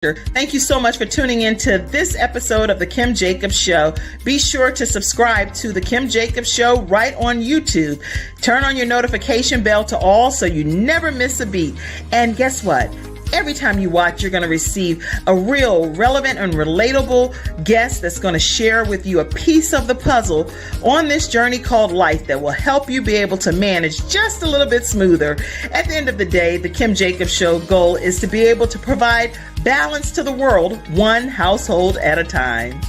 Thank you so much for tuning in to this episode of The Kim Jacobs Show. Be sure to subscribe to The Kim Jacobs Show right on YouTube. Turn on your notification bell to all so you never miss a beat. And guess what? Every time you watch, you're going to receive a real, relevant, and relatable guest that's going to share with you a piece of the puzzle on this journey called life that will help you be able to manage just a little bit smoother. At the end of the day, the Kim Jacobs Show goal is to be able to provide balance to the world, one household at a time.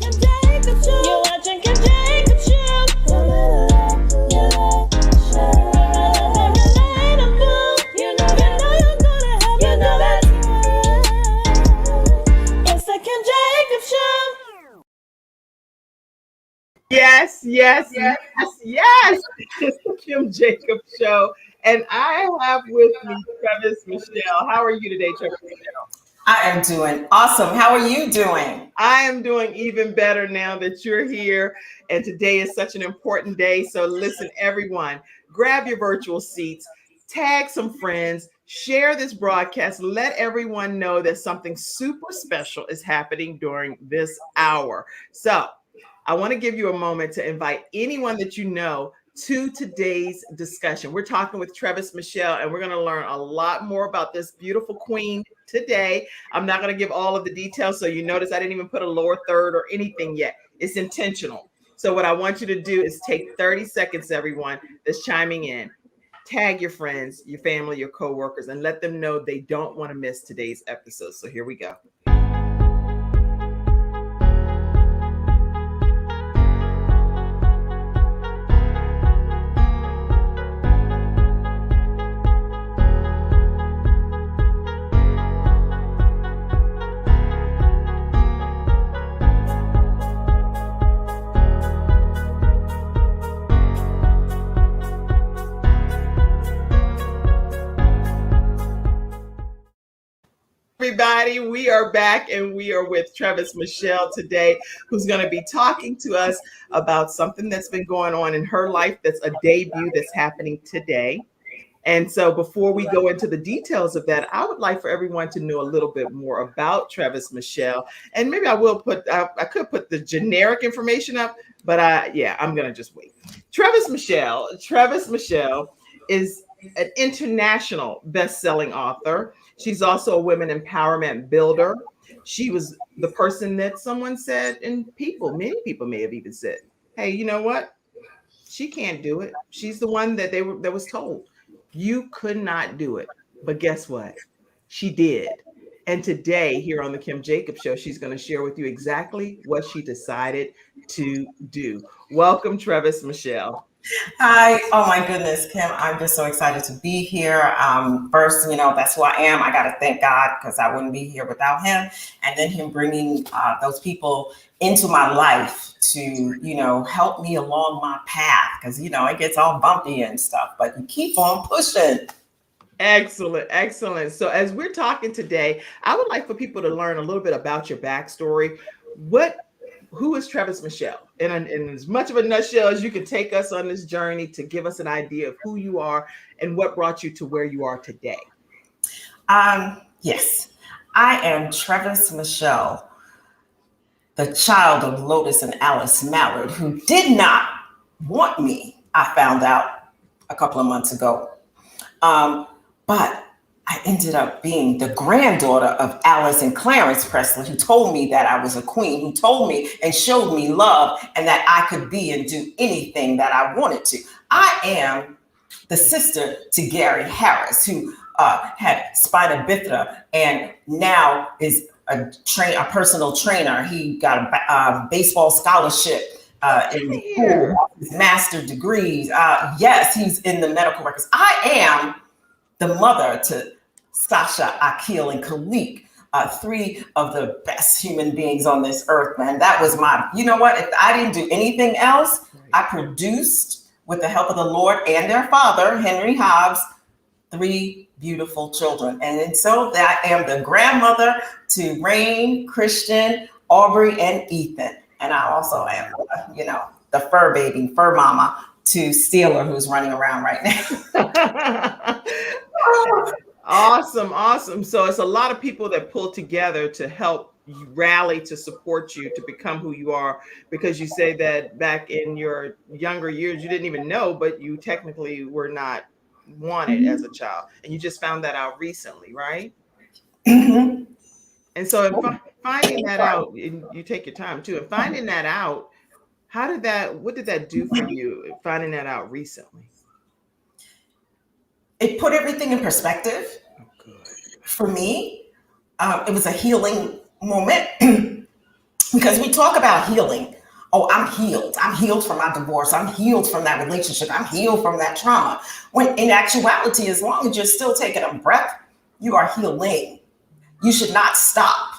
Kim Jacobs Show. You're watching Kim Jacobs Show. Yes. It's the Kim Jacobs Show. And I have with me TrevisMichelle. How are you today, TrevisMichelle? I am doing awesome. How are you doing? I am doing even better now that you're here. And today is such an important day. So listen, everyone, grab your virtual seats, tag some friends, share this broadcast, let everyone know that something super special is happening during this hour. So I want to give you a moment to invite anyone that you know to today's discussion. We're talking with TrevisMichelle, and we're going to learn a lot more about this beautiful queen today. I'm not going to give all of the details, so you notice I didn't even put a lower third or anything yet. It's intentional. So what I want you to do is take 30 seconds, everyone that's chiming in. Tag your friends, your family, your coworkers, and let them know they don't want to miss today's episode. So here we go. Everybody, we are back and we are with TrevisMichelle today, who's going to be talking to us about something that's been going on in her life that's a debut that's happening today. And so before we go into the details of that, I would like for everyone to know a little bit more about TrevisMichelle. And maybe I could put the generic information up, but I'm going to just wait. TrevisMichelle is an international best-selling author. She's also a women empowerment builder. She was the person that someone said, and many people may have even said, hey, you know what? She can't do it. She's the one that was told, you could not do it. But guess what? She did. And today here on the Kim Jacobs Show, she's going to share with you exactly what she decided to do. Welcome, TrevisMichelle. Hi. Oh my goodness, Kim. I'm just so excited to be here. First, that's who I am. I got to thank God because I wouldn't be here without him. And then him bringing those people into my life to, help me along my path because, it gets all bumpy and stuff, but you keep on pushing. Excellent. So as we're talking today, I would like for people to learn a little bit about your backstory. Who is TrevisMichelle? In as much of a nutshell as you can take us on this journey to give us an idea of who you are and what brought you to where you are today. Yes, I am TrevisMichelle, the child of Lotus and Alice Mallard, who did not want me, I found out a couple of months ago. But I ended up being the granddaughter of Alice and Clarence Presley, who told me that I was a queen, who told me and showed me love and that I could be and do anything that I wanted to. I am the sister to Gary Harris, who had spina bifida and now is a personal trainer. He got a baseball scholarship in the pool, his master's degrees. Yes, he's in the medical records. I am the mother to Sasha, Akil, and Khalik, three of the best human beings on this earth, man. That was you know what? If I didn't do anything else, I produced, with the help of the Lord and their father, Henry Hobbs, 3 beautiful children. And so that I am the grandmother to Rain, Christian, Aubrey, and Ethan. And I also am, the fur mama to Steeler, who's running around right now. Awesome. So it's a lot of people that pull together to help you rally to support you to become who you are, because you say that back in your younger years you didn't even know, but you technically were not wanted as a child, and you just found that out recently, right? Mhm. And so finding that out, and you take your time too, and finding that out, what did that do for you, finding that out recently? It put everything in perspective Oh, good. for me. It was a healing moment because we talk about healing. Oh, I'm healed. I'm healed from my divorce. I'm healed from that relationship. I'm healed from that trauma. When in actuality, as long as you're still taking a breath, you are healing. You should not stop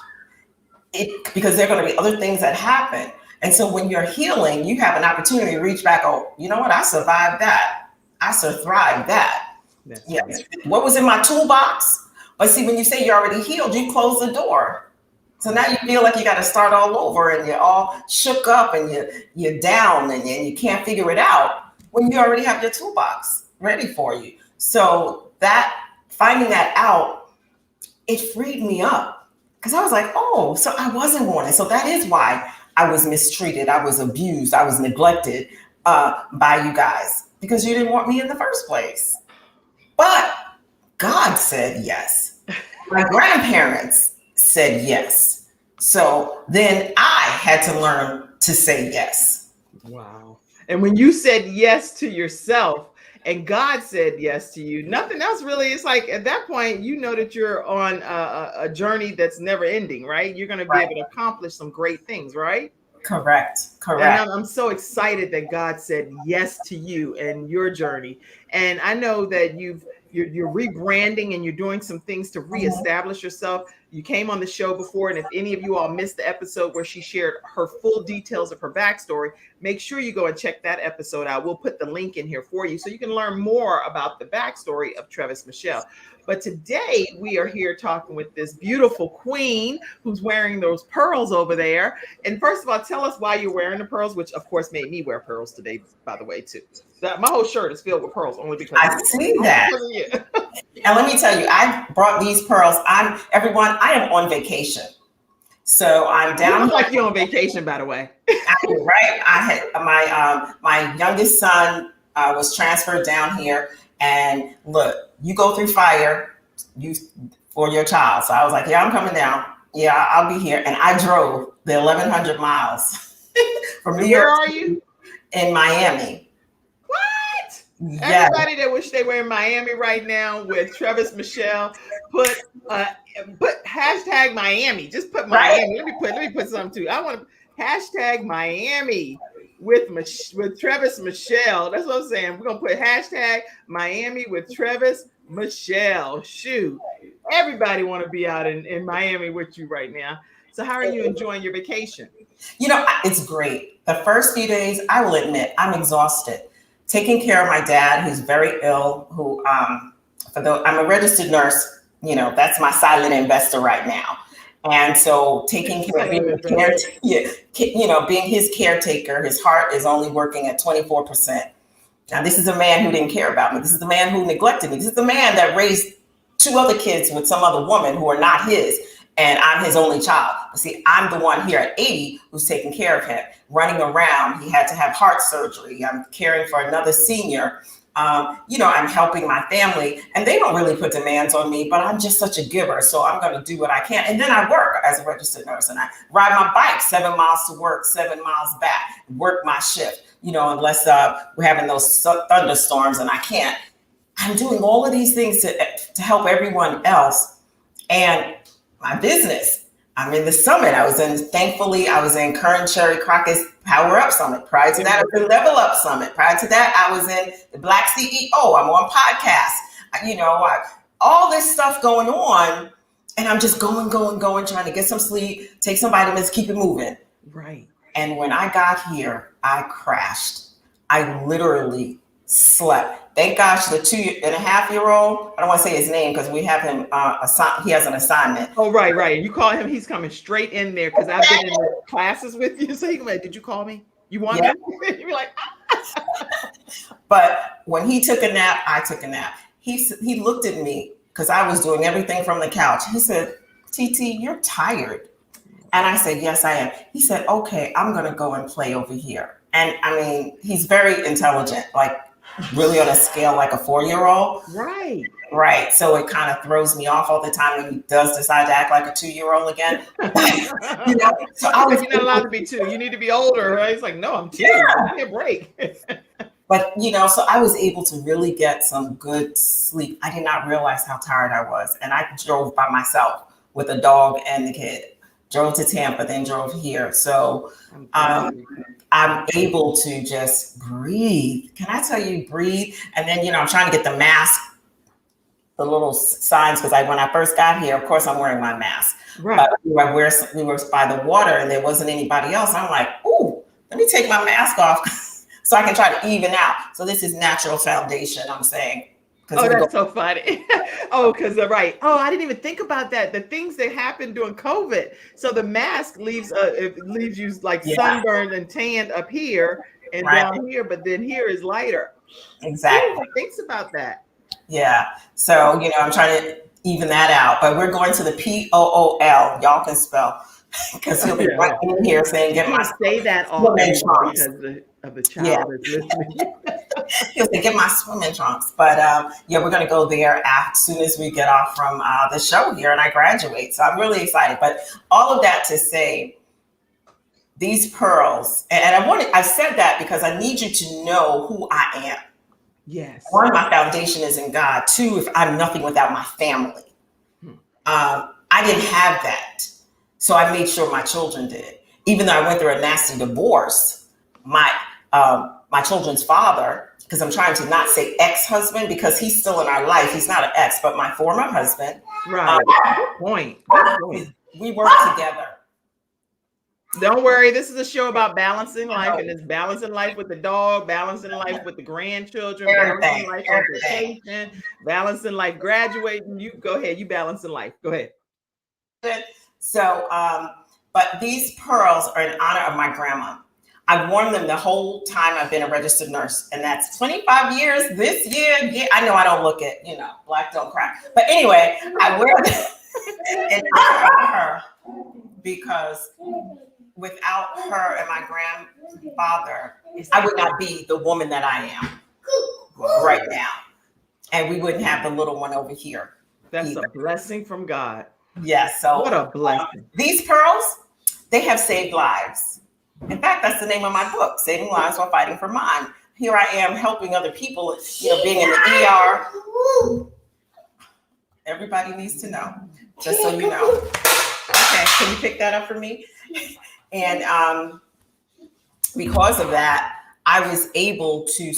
it because there are going to be other things that happen. And so when you're healing, you have an opportunity to reach back. Oh, you know what? I survived that. I survived that. That's Yes. right. What was in my toolbox? But see, when you say you're already healed, you close the door. So now you feel like you got to start all over and you're all shook up and you're down and you can't figure it out when you already have your toolbox ready for you. So that finding that out, it freed me up because I was like, oh, so I wasn't wanted. So that is why I was mistreated. I was abused. I was neglected by you guys because you didn't want me in the first place. But God said yes. My grandparents said yes. So then I had to learn to say yes. Wow. And when you said yes to yourself and God said yes to you, nothing else really. It's like at that point, you know that you're on a journey that's never ending, right? You're going to be Right. able to accomplish some great things, right? Correct. And Correct. I'm so excited that God said yes to you and your journey. And I know that you're rebranding and you're doing some things to Mhm. reestablish yourself. You came on the show before, and if any of you all missed the episode where she shared her full details of her backstory, make sure you go and check that episode out. We'll put the link in here for you so you can learn more about the backstory of TrevisMichelle. But today we are here talking with this beautiful queen who's wearing those pearls over there. And first of all, tell us why you're wearing the pearls, which of course made me wear pearls today, by the way, too. My whole shirt is filled with pearls only because of I you. see Only that. because of you. And let me tell you, I brought these pearls. I am on vacation. So I'm You down look here, like you're on vacation, by the way. right? I had my youngest son was transferred down here, and look, you go through fire, you for your child. So I was like, yeah, I'm coming down. Yeah, I'll be here. And I drove the 1,100 miles from New And where York are City you? in Miami. What? Yeah, Everybody that wish they were in Miami right now with TrevisMichelle, put uh put hashtag Miami. Just put right. Miami. Let me put something too. I want to hashtag Miami with TrevisMichelle. That's what I'm saying. We're gonna put hashtag Miami with TrevisMichelle. Shoot. Everybody want to be out in Miami with you right now. So how are you enjoying your vacation? It's great. The first few days, I will admit, I'm exhausted. Taking care of my dad, who's very ill, I'm a registered nurse, that's my silent investor right now. And so taking care, Silent being, investor. yeah, being his caretaker, his heart is only working at 24%. Now, this is a man who didn't care about me. This is the man who neglected me. This is the man that raised two other kids with some other woman who are not his, and I'm his only child. But see, I'm the one here at 80 who's taking care of him, running around. He had to have heart surgery. I'm caring for another senior. I'm helping my family, and they don't really put demands on me, but I'm just such a giver. So I'm going to do what I can. And then I work as a registered nurse, and I ride my bike 7 miles to work, 7 miles back, work my shift, unless we're having those thunderstorms and I can't. I'm doing all of these things to help everyone else. And my business, I'm in the summit. Thankfully, I was in Kern Cherry Crockett's Power Up Summit. Prior to that, I was in Level Up Summit. Prior to that, I was in the Black CEO. I'm on podcasts. All this stuff going on. And I'm just going, trying to get some sleep, take some vitamins, keep it moving. Right. And when I got here, I crashed. I literally slept. Thank gosh, the 2.5-year-old, I don't want to say his name because we have him, he has an assignment. Oh, right. You call him, he's coming straight in there because I've been in the classes with you. So he can be like, did you call me? You want me? You'd be like, But when he took a nap, I took a nap. He looked at me because I was doing everything from the couch. He said, TT, you're tired. And I said, yes, I am. He said, okay, I'm going to go and play over here. And I mean, he's very intelligent, like really on a scale like a 4-year-old. Right. Right. So it kind of throws me off all the time when he does decide to act like a 2-year-old again. You know, so I was You're not allowed to be 2. You need to be older. Right? He's like, no, I'm 2. Yeah. Give me a break. But, you know, so I was able to really get some good sleep. I did not realize how tired I was. And I drove by myself with a dog and the kid. Drove to Tampa, then drove here. So I'm able to just breathe. Can I tell you, breathe? And then, you know, I'm trying to get the mask, the little signs, because when I first got here, of course, I'm wearing my mask. Right. But we were by the water and there wasn't anybody else. I'm like, ooh, let me take my mask off so I can try to even out. So this is natural foundation, I'm saying. Oh, that's so funny. Oh, because right. Oh, I didn't even think about that. The things that happened during COVID. So the mask leaves you like sunburned and tanned up here and down here, but then here is lighter. Exactly. Who thinks about that? Yeah. So, you know, I'm trying to even that out, but we're going to the POOL. Y'all can spell because he'll be right in here saying, "Get my say that all swimming trunks." Because of the child that's listening. He'll say, "Get my swimming trunks." But yeah, we're going to go there as soon as we get off from the show here and I graduate. So I'm really excited. But all of that to say, these pearls, and I said that because I need you to know who I am. Yes. 1, my foundation is in God. 2, if I'm nothing without my family. I didn't have that. So I made sure my children did. Even though I went through a nasty divorce, my children's father, because I'm trying to not say ex-husband because he's still in our life. He's not an ex, but my former husband. Right. Good point. Good point. We work together. Don't worry. This is a show about balancing life, and it's balancing life with the dog, balancing life with the grandchildren, balancing life on vacation, balancing life graduating. You go ahead. You balancing life. Go ahead. So, but these pearls are in honor of my grandma. I've worn them the whole time I've been a registered nurse, and that's 25 years this year. Yeah, I know I don't look it, you know, black don't cry. But anyway, I wear them in honor of her because without her and my grandfather, I would not be the woman that I am right now. And we wouldn't have the little one over here. That's either. A blessing from God. Yes. So what a blessing. These pearls, they have saved lives. In fact, that's the name of my book, Saving Lives While Fighting for Mine. Here I am helping other people, you know, being in the ER. Everybody needs to know, just so you know. Okay, can you pick that up for me? And because of that, I was able to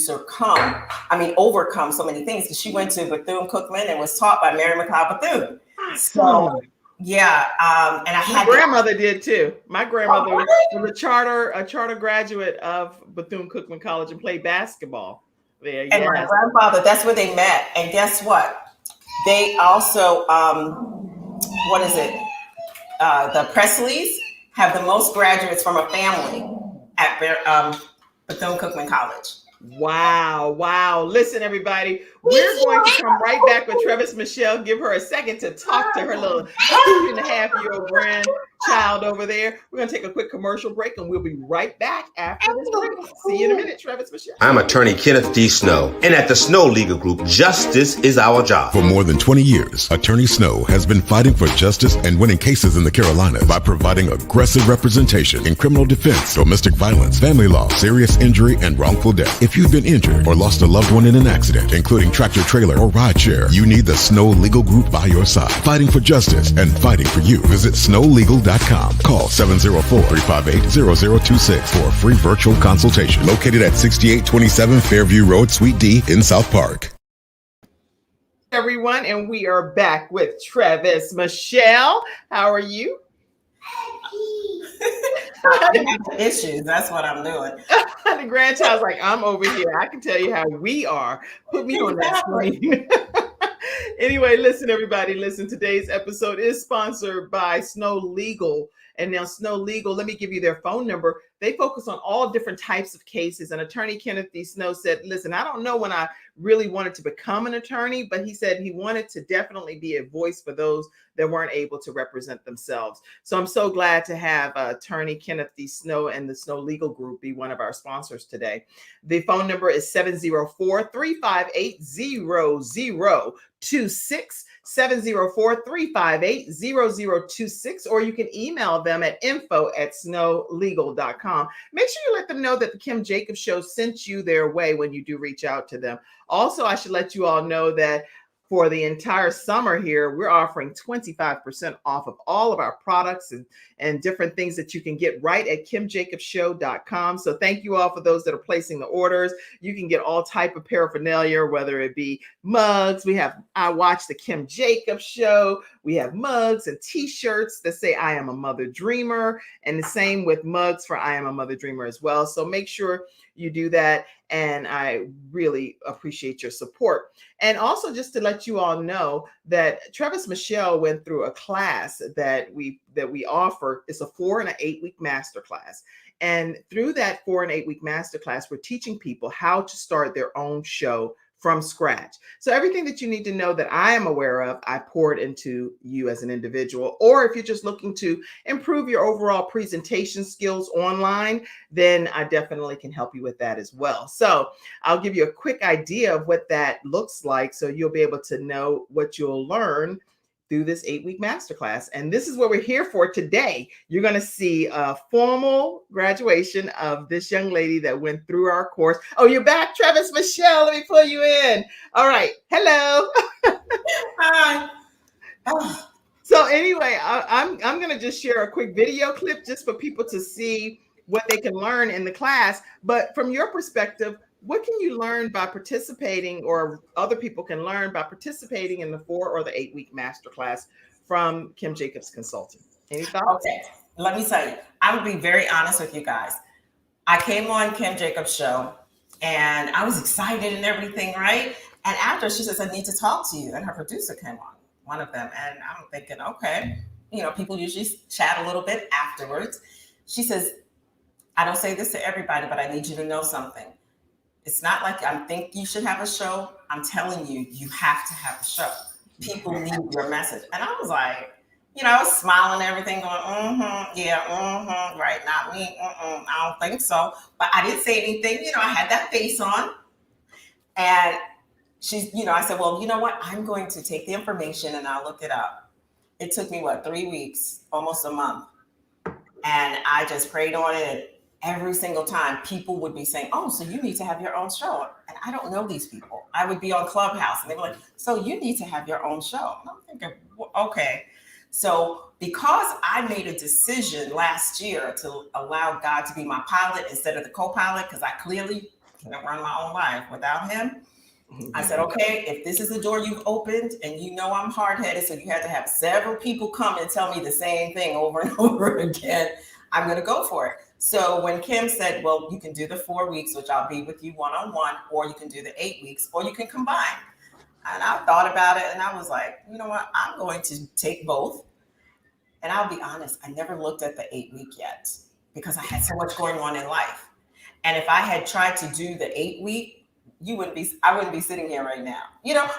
overcome so many things. Because she went to Bethune-Cookman and was taught by Mary McLeod Bethune. So yeah, and my grandmother did too. My grandmother was a charter graduate of Bethune-Cookman College and played basketball there. And my grandfather, that's where they met. And guess what? They also, the Presleys have the most graduates from a family at Bethune-Cookman College. Wow. Listen, everybody, we're going to come right back with TrevisMichelle. Give her a second to talk to her little 2.5-year-old grandchild over there. We're going to take a quick commercial break and we'll be right back after this break. See you in a minute, TrevisMichelle. I'm attorney Kenneth D. Snow, and at the Snow Legal Group, justice is our job. For more than 20 years, Attorney Snow has been fighting for justice and winning cases in the Carolinas by providing aggressive representation in criminal defense, domestic violence, family law, serious injury, and wrongful death. If you've been injured or lost a loved one in an accident, including tractor trailer or rideshare, you need the Snow Legal Group by your side, fighting for justice and fighting for you. Visit snowlegal.com. Call 704-358-0026 for a free virtual consultation. Located at 6827 Fairview Road, Suite D in South Park. Everyone, and we are back with TrevisMichelle. How are you? Issues. That's what I'm doing. The grandchild's like, I'm over here. I can tell you how we are. Put me on that screen. Anyway, listen, everybody. Listen, today's episode is sponsored by Snow Legal. And now Snow Legal, let me give you their phone number, they focus on all different types of cases. And attorney Kenneth D. Snow said, listen, I don't know when I really wanted to become an attorney, but he said he wanted to definitely be a voice for those that weren't able to represent themselves. So I'm so glad to have attorney Kenneth D. Snow and the Snow Legal Group be one of our sponsors today. The phone number is 704-358-0026, 704-358-0026, or you can email them at info@snowlegal.com. Make sure you let them know that the Kim Jacobs Show sent you their way when you do reach out to them. Also, I should let you all know that for the entire summer here, we're offering 25% off of all of our products and different things that you can get right at kimjacobsshow.com. So thank you all for those that are placing the orders. You can get all type of paraphernalia, whether it be mugs. We have I Watch the Kim Jacobs Show. We have mugs and t-shirts that say I Am a Mother Dreamer, and the same with mugs for I Am a Mother Dreamer as well. So make sure you do that, and I really appreciate your support. And also, just to let you all know that TrevisMichelle went through a class that we offer. It's a 4 and an 8 week masterclass. And through that 4 and 8 week masterclass, we're teaching people how to start their own show from scratch. So everything that you need to know that I am aware of, I poured into you as an individual. Or if you're just looking to improve your overall presentation skills online, then I definitely can help you with that as well. So I'll give you a quick idea of what that looks like, so you'll be able to know what you'll learn through this 8 week masterclass. And this is what we're here for today. You're going to see a formal graduation of this young lady that went through our course. Oh, you're back, TrevisMichelle. Let me pull you in. All right. Hello. Hi. Oh. So anyway, I'm going to just share a quick video clip just for people to see what they can learn in the class. But from your perspective, what can you learn by participating, or other people can learn by participating in the 4 or the 8 week masterclass from Kim Jacobs Consulting? Any thoughts? Okay, let me tell you, I would be very honest with you guys. I came on Kim Jacobs' show and I was excited and everything, right? And after, she says, I need to talk to you. And her producer came on, one of them. And I'm thinking, okay, people usually chat a little bit afterwards. She says, I don't say this to everybody, but I need you to know something. It's not like I think you should have a show. I'm telling you, you have to have a show. People need your message. And I was like, I was smiling and everything, going, right, not me, I don't think so. But I didn't say anything, I had that face on. And she's, I said, well, you know what? I'm going to take the information and I'll look it up. It took me, 3 weeks, almost a month. And I just prayed on it. Every single time people would be saying, oh, so you need to have your own show. And I don't know these people. I would be on Clubhouse and they were like, so you need to have your own show. And I'm thinking, okay. So because I made a decision last year to allow God to be my pilot instead of the co-pilot, because I clearly cannot run my own life without him. I said, okay, if this is the door you've opened and I'm hard-headed, so you had to have several people come and tell me the same thing over and over again, I'm going to go for it. So when Kim said, well, you can do the 4 weeks, which I'll be with you one-on-one, or you can do the 8 weeks, or you can combine. And I thought about it and I was like, you know what? I'm going to take both. And I'll be honest, I never looked at the 8 week yet because I had so much going on in life. And if I had tried to do the 8 week, I wouldn't be sitting here right now.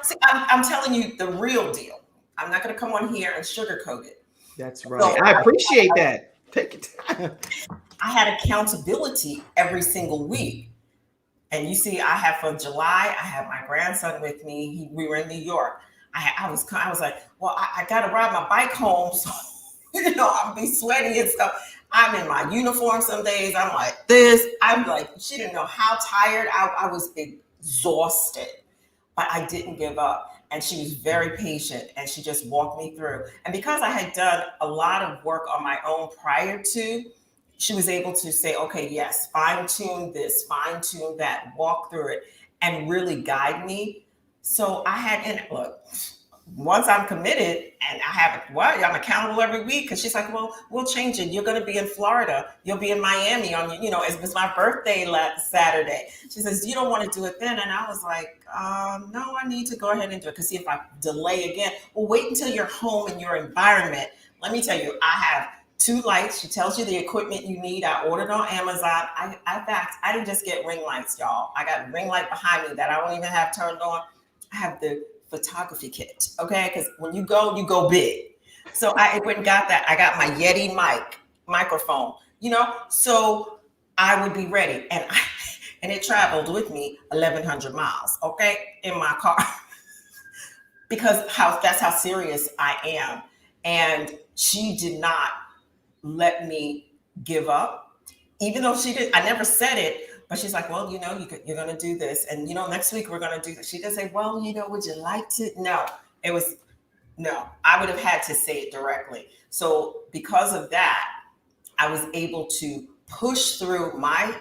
See, I'm telling you the real deal. I'm not going to come on here and sugarcoat it. That's right. So I appreciate that. Take your time. I had accountability every single week. And you see, I have for July, I have my grandson with me. We were in New York. I was like, well, I got to ride my bike home. So, I'll be sweating and stuff. I'm in my uniform some days. I'm like this. I'm like, she didn't know how tired I was exhausted, but I didn't give up. And she was very patient and she just walked me through. And because I had done a lot of work on my own prior to, she was able to say, okay, yes, fine tune this, fine tune that, walk through it and really guide me. So look, once I'm committed and I'm accountable every week, because she's like, well, we'll change it. You're going to be in Florida. You'll be in Miami it was my birthday last Saturday. She says, you don't want to do it then. And I was like, no, I need to go ahead and do it. Because see, if I delay again, well, wait until you're home in your environment. Let me tell you, I have 2 lights. She tells you the equipment you need. I ordered on Amazon. I didn't just get ring lights, y'all. I got a ring light behind me that I don't even have turned on. I have the photography kit, okay? Because when you go big. So I went and got that. I got my Yeti microphone, so I would be ready. And it traveled with me 1,100 miles, okay, in my car. Because that's how serious I am. And she did not let me give up, even though she did. I never said it, but she's like, well, you're going to do this. And, next week we're going to do this. She didn't say, well, would you like to? No, I would have had to say it directly. So because of that, I was able to push through my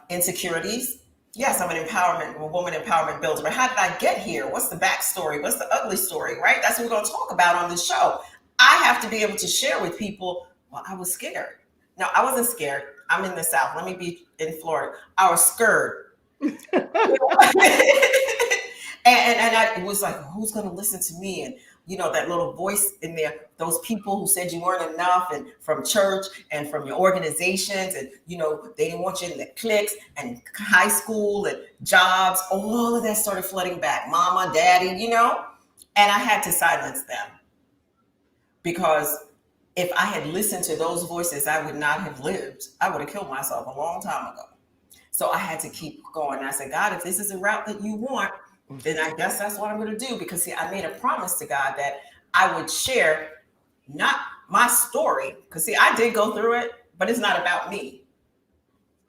insecurities. Yes, I'm a woman empowerment builder. But how did I get here? What's the backstory? What's the ugly story, right? That's what we're going to talk about on this show. I have to be able to share with people, well, I was scared. No, I wasn't scared. I'm in the South. Let me be in Florida. I was scared. And I was like, who's going to listen to me? And, that little voice in there, those people who said you weren't enough, and from church and from your organizations, and, they didn't want you in the cliques and high school and jobs, all of that started flooding back. Mama, daddy, and I had to silence them, because if I had listened to those voices, I would not have lived. I would have killed myself a long time ago. So I had to keep going. And I said, God, if this is a route that you want, then I guess that's what I'm going to do. Because see, I made a promise to God that I would share not my story. Because see, I did go through it, but it's not about me.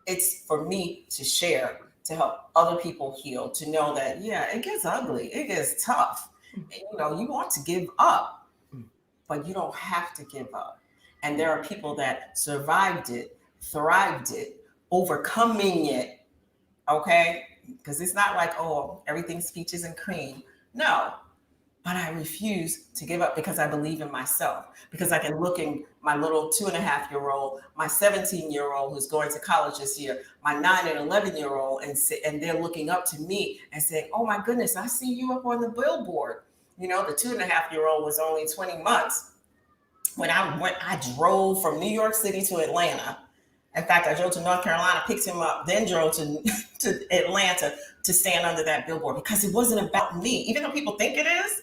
It's for me to share, to help other people heal, to know that, yeah, it gets ugly. It gets tough. And, you want to give up, but you don't have to give up. And there are people that survived it, thrived it, overcoming it. Okay. Because it's not like, oh, everything's peaches and cream. No, but I refuse to give up because I believe in myself. Because I can look in my little 2.5-year-old, my 17-year-old who's going to college this year, my 9 and 11-year-old, and they're looking up to me and saying, oh my goodness, I see you up on the billboard. The 2.5-year-old was only 20 months. When I drove from New York City to Atlanta. In fact, I drove to North Carolina, picked him up, then drove to Atlanta to stand under that billboard, because it wasn't about me. Even though people think it is,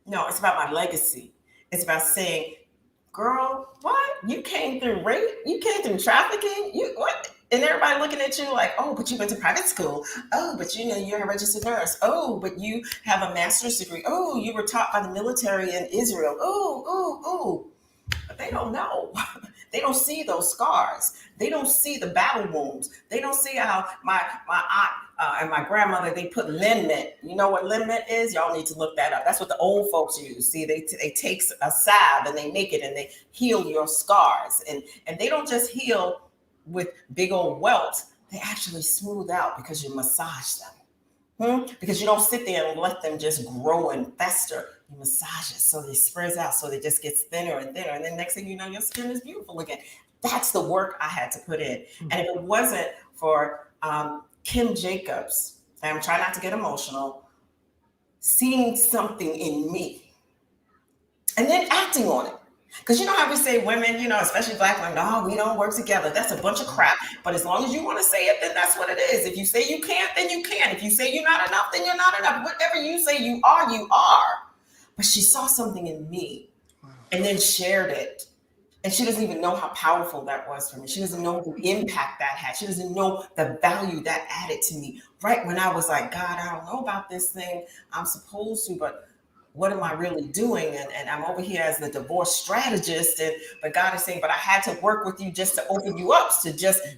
no, it's about my legacy. It's about saying, girl, what? You came through rape? You came through trafficking? What? And everybody looking at you like, oh, but you went to private school. Oh, but you're a registered nurse. Oh, but you have a master's degree. Oh, you were taught by the military in Israel. Oh. But they don't know. They don't see those scars. They don't see the battle wounds. They don't see how my aunt and my grandmother, they put liniment. You know what liniment is? Y'all need to look that up. That's what the old folks use. See, they take a salve and they make it and they heal your scars. And they don't just heal with big old welts. They actually smooth out because you massage them. Because you don't sit there and let them just grow and fester. You massage it so it spreads out, so it just gets thinner and thinner. And then next thing you know, your skin is beautiful again. That's the work I had to put in. And if it wasn't for Kim Jacobs, and I'm trying not to get emotional, seeing something in me and then acting on it. Because you know how we say women, especially Black women, no, we don't work together. That's a bunch of crap. But as long as you want to say it, then that's what it is. If you say you can't, then you can. If you say you're not enough, then you're not enough. Whatever you say you are, you are. But she saw something in me and then shared it. And she doesn't even know how powerful that was for me. She doesn't know the impact that had. She doesn't know the value that added to me. Right when I was like, God, I don't know about this thing. I'm supposed to, but what am I really doing? And I'm over here as the divorce strategist. But God is saying, but I had to work with you just to open you up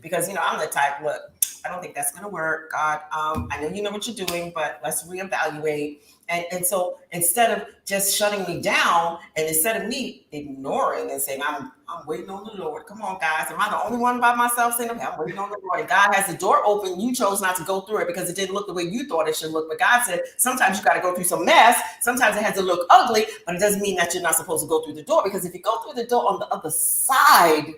because, I'm the type, look, I don't think that's going to work. God, I know you know what you're doing, but let's reevaluate. And so instead of just shutting me down, and instead of me ignoring and saying, I'm waiting on the Lord. Come on, guys. Am I the only one by myself saying, okay, I'm waiting on the Lord? And God has the door open. You chose not to go through it because it didn't look the way you thought it should look. But God said, sometimes you got to go through some mess. Sometimes it has to look ugly, but it doesn't mean that you're not supposed to go through the door, because if you go through the door on the other side,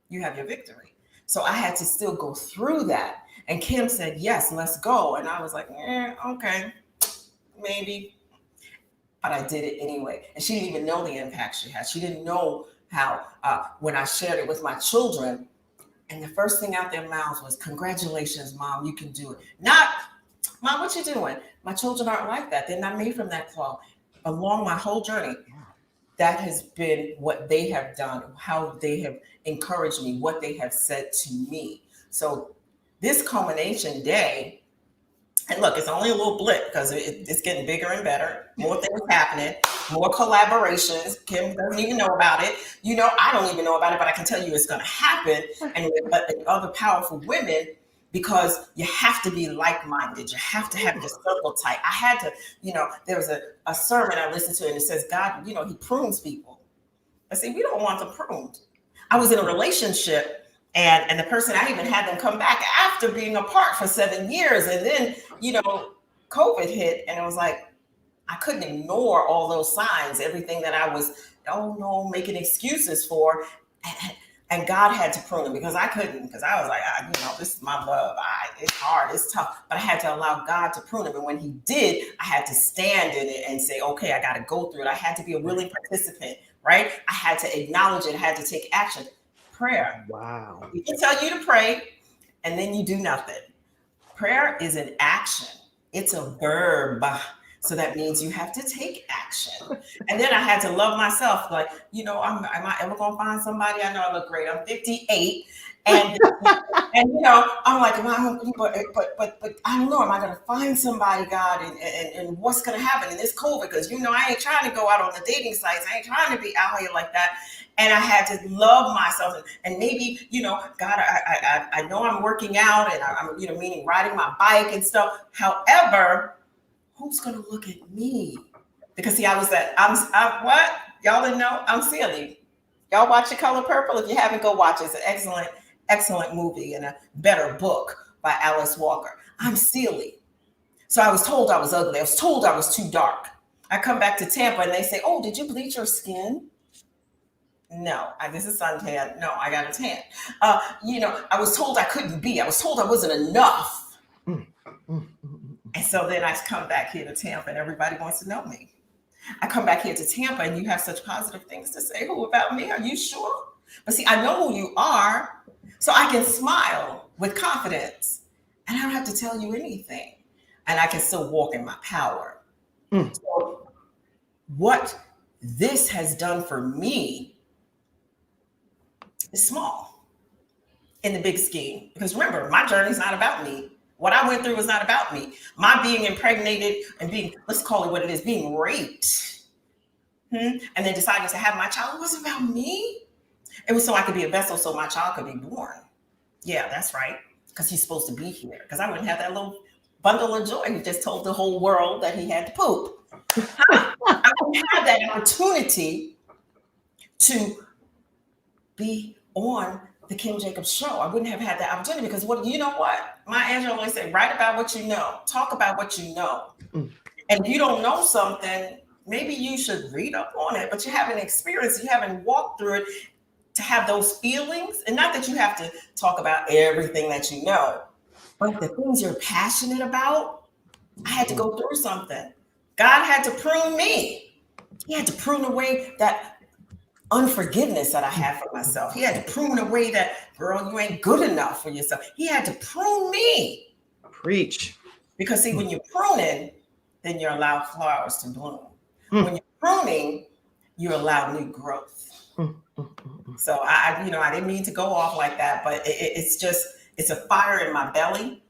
you have your victory. So I had to still go through that. And Kim said, yes, let's go. And I was like, okay, maybe. But I did it anyway. And she didn't even know the impact she had. She didn't know how when I shared it with my children, and the first thing out their mouths was, "Congratulations, Mom, you can do it." Not, "Mom, what you doing?" My children aren't like that. They're not made from that cloth. Along my whole journey, that has been what they have done, how they have encouraged me, what they have said to me. So this culmination day, and look, it's only a little blip because it's getting bigger and better. More things happening, more collaborations. Kim doesn't even know about it. I don't even know about it, but I can tell you it's going to happen. And with other powerful women, because you have to be like-minded. You have to have your circle tight. I had to, there was a sermon I listened to, and it says, God, he prunes people. I say, we don't want them pruned. I was in a relationship, and the person, I even had them come back after being apart for 7 years. And then, COVID hit, and it was like, I couldn't ignore all those signs, everything that I was, making excuses for. And God had to prune him because I couldn't, because I was like, this is my love. It's hard, it's tough, but I had to allow God to prune him. And when he did, I had to stand in it and say, okay, I got to go through it. I had to be a willing participant, right? I had to acknowledge it. I had to take action. Prayer. Wow. We can tell you to pray and then you do nothing. Prayer is an action. It's a verb. So that means you have to take action. And then I had to love myself. Like, am I ever going to find somebody? I know I look great. I'm 58. And I'm like, but I don't know. Am I going to find somebody, God? And what's going to happen in this COVID? Because, I ain't trying to go out on the dating sites. I ain't trying to be out here like that. And I had to love myself. And maybe, God, I know I'm working out and I'm, meaning riding my bike and stuff. However, who's going to look at me? Because see, I'm what? Y'all didn't know? I'm silly. Y'all watch The Color Purple? If you haven't, go watch it. It's an excellent movie and a better book by Alice Walker. I'm silly. So I was told I was ugly. I was told I was too dark. I come back to Tampa and they say, "Oh, did you bleach your skin?" No, this is suntan. No, I got a tan. I was told I couldn't be. I was told I wasn't enough. And so then I come back here to Tampa and everybody wants to know me. I come back here to Tampa and you have such positive things to say. Who about me? Are you sure? But see, I know who you are, so I can smile with confidence and I don't have to tell you anything. And I can still walk in my power. So what this has done for me is small in the big scheme. Because remember, my journey is not about me. What I went through was not about me. My being impregnated and being, let's call it what it is, being raped, and then deciding to have my child, it wasn't about me. It was so I could be a vessel so my child could be born. Yeah, that's right. Because he's supposed to be here. Because I wouldn't have that little bundle of joy who just told the whole world that he had to poop. I wouldn't have that opportunity to be on the Kim Jacobs Show. I wouldn't have had that opportunity because what Maya Angelou always say, write about what you know, talk about what you know. And if you don't know something, maybe you should read up on it, but you haven't experienced it, you haven't walked through it to have those feelings. And not that you have to talk about everything that you know, but the things you're passionate about, I had to go through something. God had to prune me. He had to prune away that unforgiveness that I had for myself. He had to prune away that, girl, you ain't good enough for yourself. He had to prune me. Preach. Because see, when you're pruning, then you allow flowers to bloom. When you're pruning, you allow new growth. So I didn't mean to go off like that, but it's a fire in my belly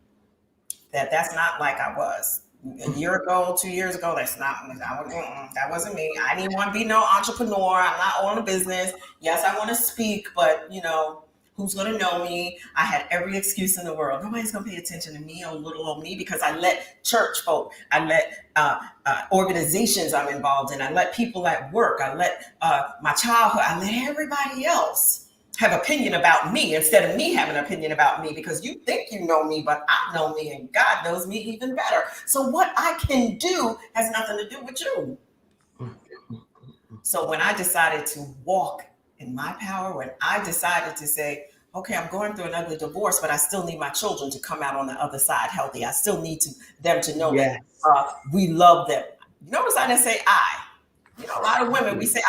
that's not like I was. A year ago, 2 years ago, that wasn't me. I didn't want to be no entrepreneur. I'm not on a business. Yes, I want to speak, but who's going to know me? I had every excuse in the world. Nobody's going to pay attention to me or little old me because I let church folk, I let organizations I'm involved in, I let people at work, I let my childhood, I let everybody else have opinion about me instead of me having an opinion about me, because you think you know me, but I know me and God knows me even better. So what I can do has nothing to do with you. So when I decided to walk in my power, when I decided to say, okay, I'm going through an ugly divorce, but I still need my children to come out on the other side healthy. I still need them to know that we love them. Notice I didn't say I. A lot of women, we say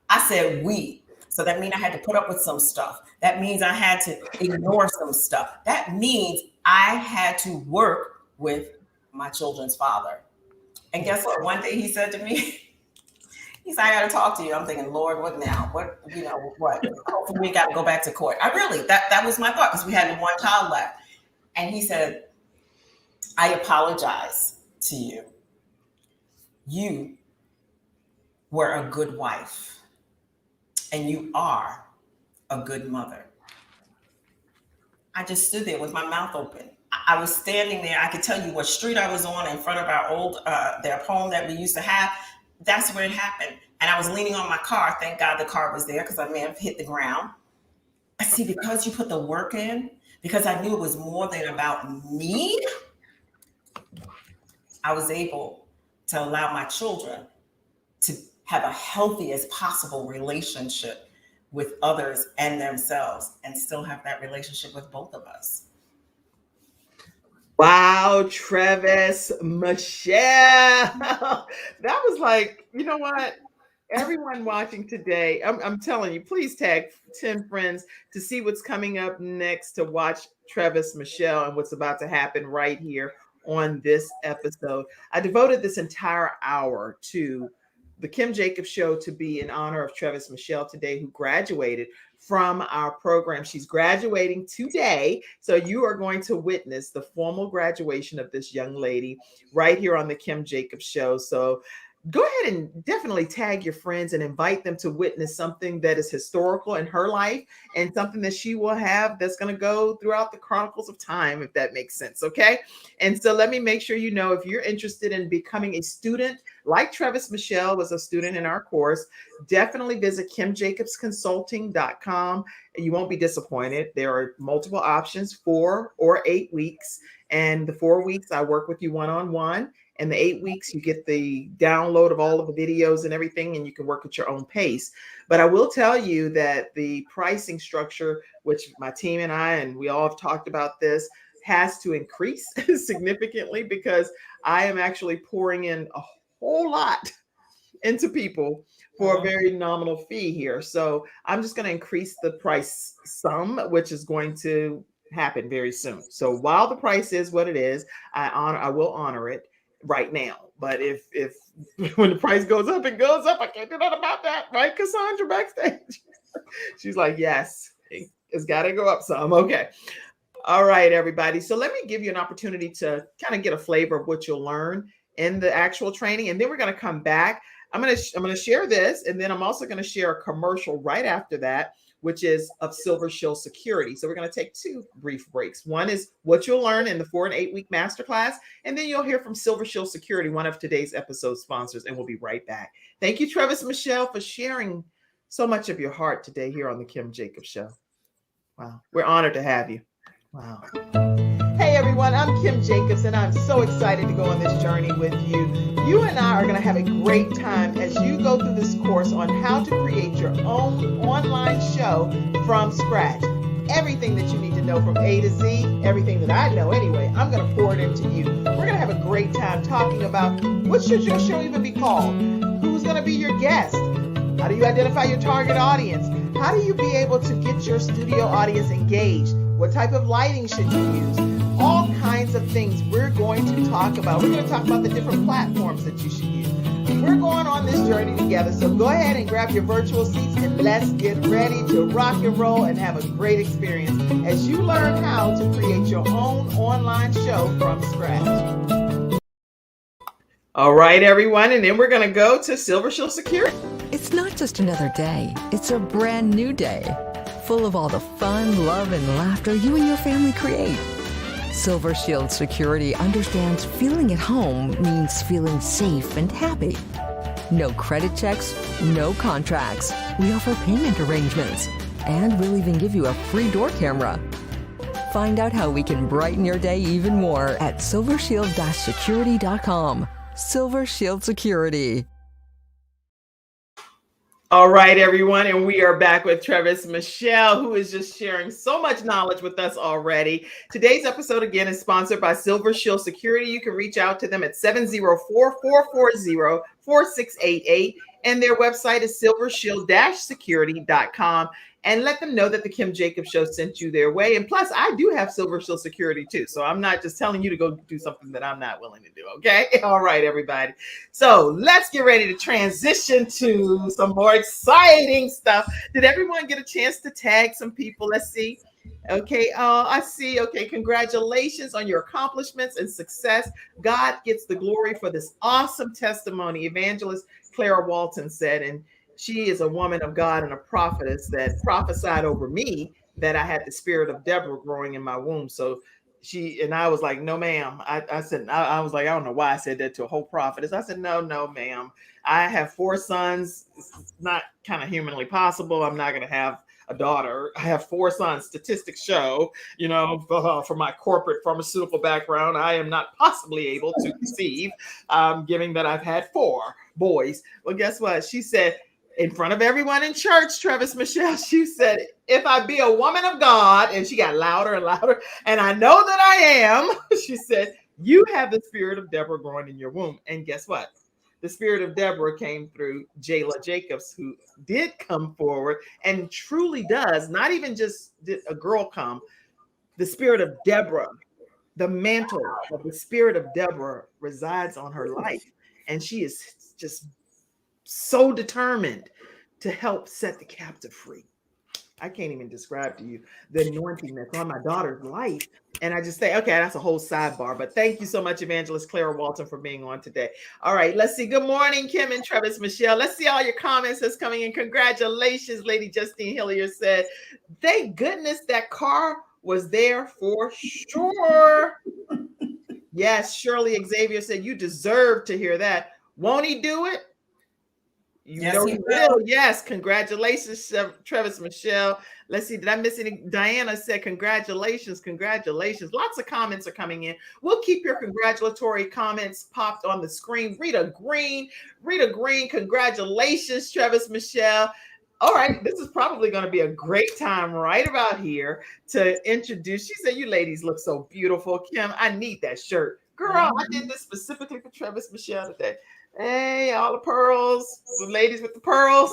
I said we. So that means I had to put up with some stuff. That means I had to ignore some stuff. That means I had to work with my children's father. And guess what? One day he said to me, he said, I got to talk to you. I'm thinking, Lord, what now? What? Hopefully we got to go back to court. That was my thought, because we had one child left. And he said, I apologize to you. You were a good wife, and you are a good mother. I just stood there with my mouth open. I was standing there. I could tell you what street I was on in front of our old, their home that we used to have. That's where it happened. And I was leaning on my car. Thank God the car was there, because I may have hit the ground. I see, because you put the work in, because I knew it was more than about me, I was able to allow my children to have a healthy as possible relationship with others and themselves, and still have that relationship with both of us. Wow, TrevisMichelle. That was like, you know what? Everyone watching today, I'm telling you, please tag 10 friends to see what's coming up next, to watch TrevisMichelle and what's about to happen right here on this episode. I devoted this entire hour to the Kim Jacobs Show to be in honor of TrevisMichelle today, who graduated from our program. She's graduating today. So you are going to witness the formal graduation of this young lady right here on the Kim Jacobs Show. So go ahead and definitely tag your friends and invite them to witness something that is historical in her life, and something that she will have that's going to go throughout the chronicles of time, if that makes sense. Okay. And so let me make sure you know, if you're interested in becoming a student, like TrevisMichelle was a student in our course, definitely visit KimJacobsConsulting.com. You won't be disappointed. There are multiple options, 4 or 8 weeks. And the 4 weeks, I work with you one-on-one. And the 8 weeks, you get the download of all of the videos and everything, and you can work at your own pace. But I will tell you that the pricing structure, which my team and I, and we all have talked about this, has to increase significantly, because I am actually pouring in a whole lot into people for a very nominal fee here. So I'm just going to increase the price some, which is going to happen very soon. So while the price is what it is, I will honor it right now. But if when the price goes up, it goes up. I can't do nothing about that, right, Cassandra backstage? She's like, yes, it's got to go up some. Okay. All right, everybody. So let me give you an opportunity to kind of get a flavor of what you'll learn in the actual training, and then we're going to come back. I'm going to share this, and then I'm also going to share a commercial right after that, which is of Silver Shield Security. So we're going to take 2 brief breaks. One is what you'll learn in the 4 and 8 week masterclass, and then you'll hear from Silver Shield Security, one of today's episode sponsors, and we'll be right back. Thank you, TrevisMichelle, for sharing so much of your heart today here on the Kim Jacobs Show. Wow, we're honored to have you. Wow. Hey everyone, I'm Kim Jacobs, and I'm so excited to go on this journey with you. You and I are going to have a great time as you go through this course on how to create your own online show from scratch. Everything that you need to know from A to Z, everything that I know anyway, I'm going to pour it into you. We're going to have a great time talking about what should your show even be called? Who's going to be your guest? How do you identify your target audience? How do you be able to get your studio audience engaged? What type of lighting should you use? All kinds of things we're going to talk about. We're going to talk about the different platforms that you should use. We're going on this journey together. So go ahead and grab your virtual seats, and let's get ready to rock and roll and have a great experience as you learn how to create your own online show from scratch. All right, everyone. And then we're going to go to Silver Shield Security. It's not just another day. It's a brand new day, full of all the fun, love, and laughter you and your family create. Silver Shield Security understands feeling at home means feeling safe and happy. No credit checks, no contracts. We offer payment arrangements, and we'll even give you a free door camera. Find out how we can brighten your day even more at silvershield-security.com. Silver Shield Security. All right, everyone, and we are back with TrevisMichelle, who is just sharing so much knowledge with us already. Today's episode, again, is sponsored by Silver Shield Security. You can reach out to them at 704-440-4688, And their website is silvershield-security.com. And let them know that the Kim Jacobs Show sent you their way. And plus, I do have Silver Shield Security too. So I'm not just telling you to go do something that I'm not willing to do. Okay. All right, everybody. So let's get ready to transition to some more exciting stuff. Did everyone get a chance to tag some people? Let's see. Okay. I see. Okay. Congratulations on your accomplishments and success. God gets the glory for this awesome testimony. Evangelist Clara Walton said, and she is a woman of God and a prophetess that prophesied over me that I had the spirit of Deborah growing in my womb. So she, and I was like, no, ma'am. I said, I was like, I don't know why I said that to a whole prophetess. I said, no, ma'am. I have 4 sons. It's not kind of humanly possible. I'm not going to have a daughter. I have 4 sons. Statistics show, from my corporate pharmaceutical background, I am not possibly able to conceive, given that I've had 4 boys. Well, guess what? She said, in front of everyone in church, TrevisMichelle, she said, if I be a woman of God, and she got louder and louder, and I know that I am, she said, you have the spirit of Deborah growing in your womb. And guess what? The spirit of Deborah came through Jayla Jacobs, who did come forward and truly does, not even just did a girl come, the spirit of Deborah, the mantle of the spirit of Deborah resides on her life. And she is just so determined to help set the captive free. I can't even describe to you the anointing that's on my daughter's life. And I just say, okay, that's a whole sidebar. But thank you so much, Evangelist Clara Walton, for being on today. All right, let's see. Good morning, Kim and TrevisMichelle. Let's see all your comments that's coming in. Congratulations, Lady Justine Hillier said. Thank goodness that car was there for sure. Yes, Shirley Xavier said, you deserve to hear that. Won't he do it? Yes, he will. Yes, congratulations, TrevisMichelle. Let's see, did I miss any? Diana said, congratulations. Lots of comments are coming in. We'll keep your congratulatory comments popped on the screen. Rita Green, congratulations, TrevisMichelle. All right, this is probably going to be a great time right about here to introduce. She said, you ladies look so beautiful. Kim, I need that shirt. Girl, I did this specifically for TrevisMichelle today. Hey, all the pearls, the ladies with the pearls,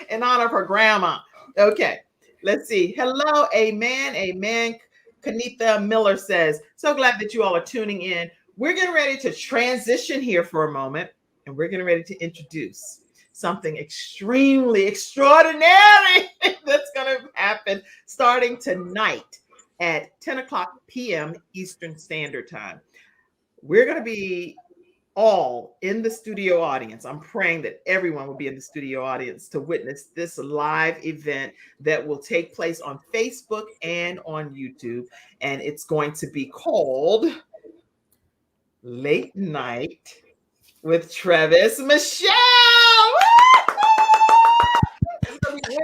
in honor of her grandma. Okay, let's see. Hello, amen. Kanitha Miller says, so glad that you all are tuning in. We're getting ready to transition here for a moment, and we're getting ready to introduce something extremely extraordinary that's going to happen starting tonight at 10 o'clock p.m. Eastern Standard Time. We're going to be all in the studio audience. I'm praying that everyone will be in the studio audience to witness this live event that will take place on Facebook and on YouTube. And it's going to be called Late Night with TrevisMichelle.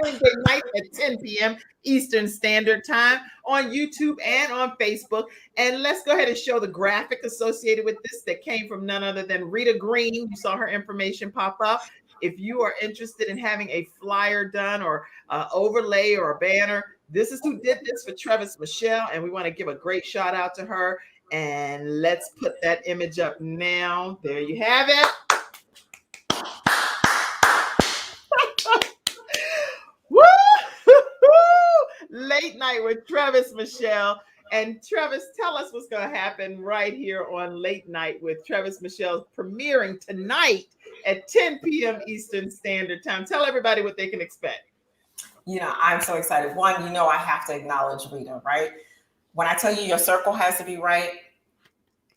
Wednesday night at 10 p.m. Eastern Standard Time on YouTube and on Facebook. And let's go ahead and show the graphic associated with this that came from none other than Rita Green. You saw her information pop up. If you are interested in having a flyer done or overlay or a banner, this is who did this for TrevisMichelle. And we want to give a great shout out to her. And let's put that image up now. There you have it. Late Night with TrevisMichelle. And Trevis, tell us what's going to happen right here on Late Night with TrevisMichelle, premiering tonight at 10 p.m. Eastern Standard Time. Tell everybody what they can expect. I'm so excited. One, I have to acknowledge Rita, right? When I tell you your circle has to be right,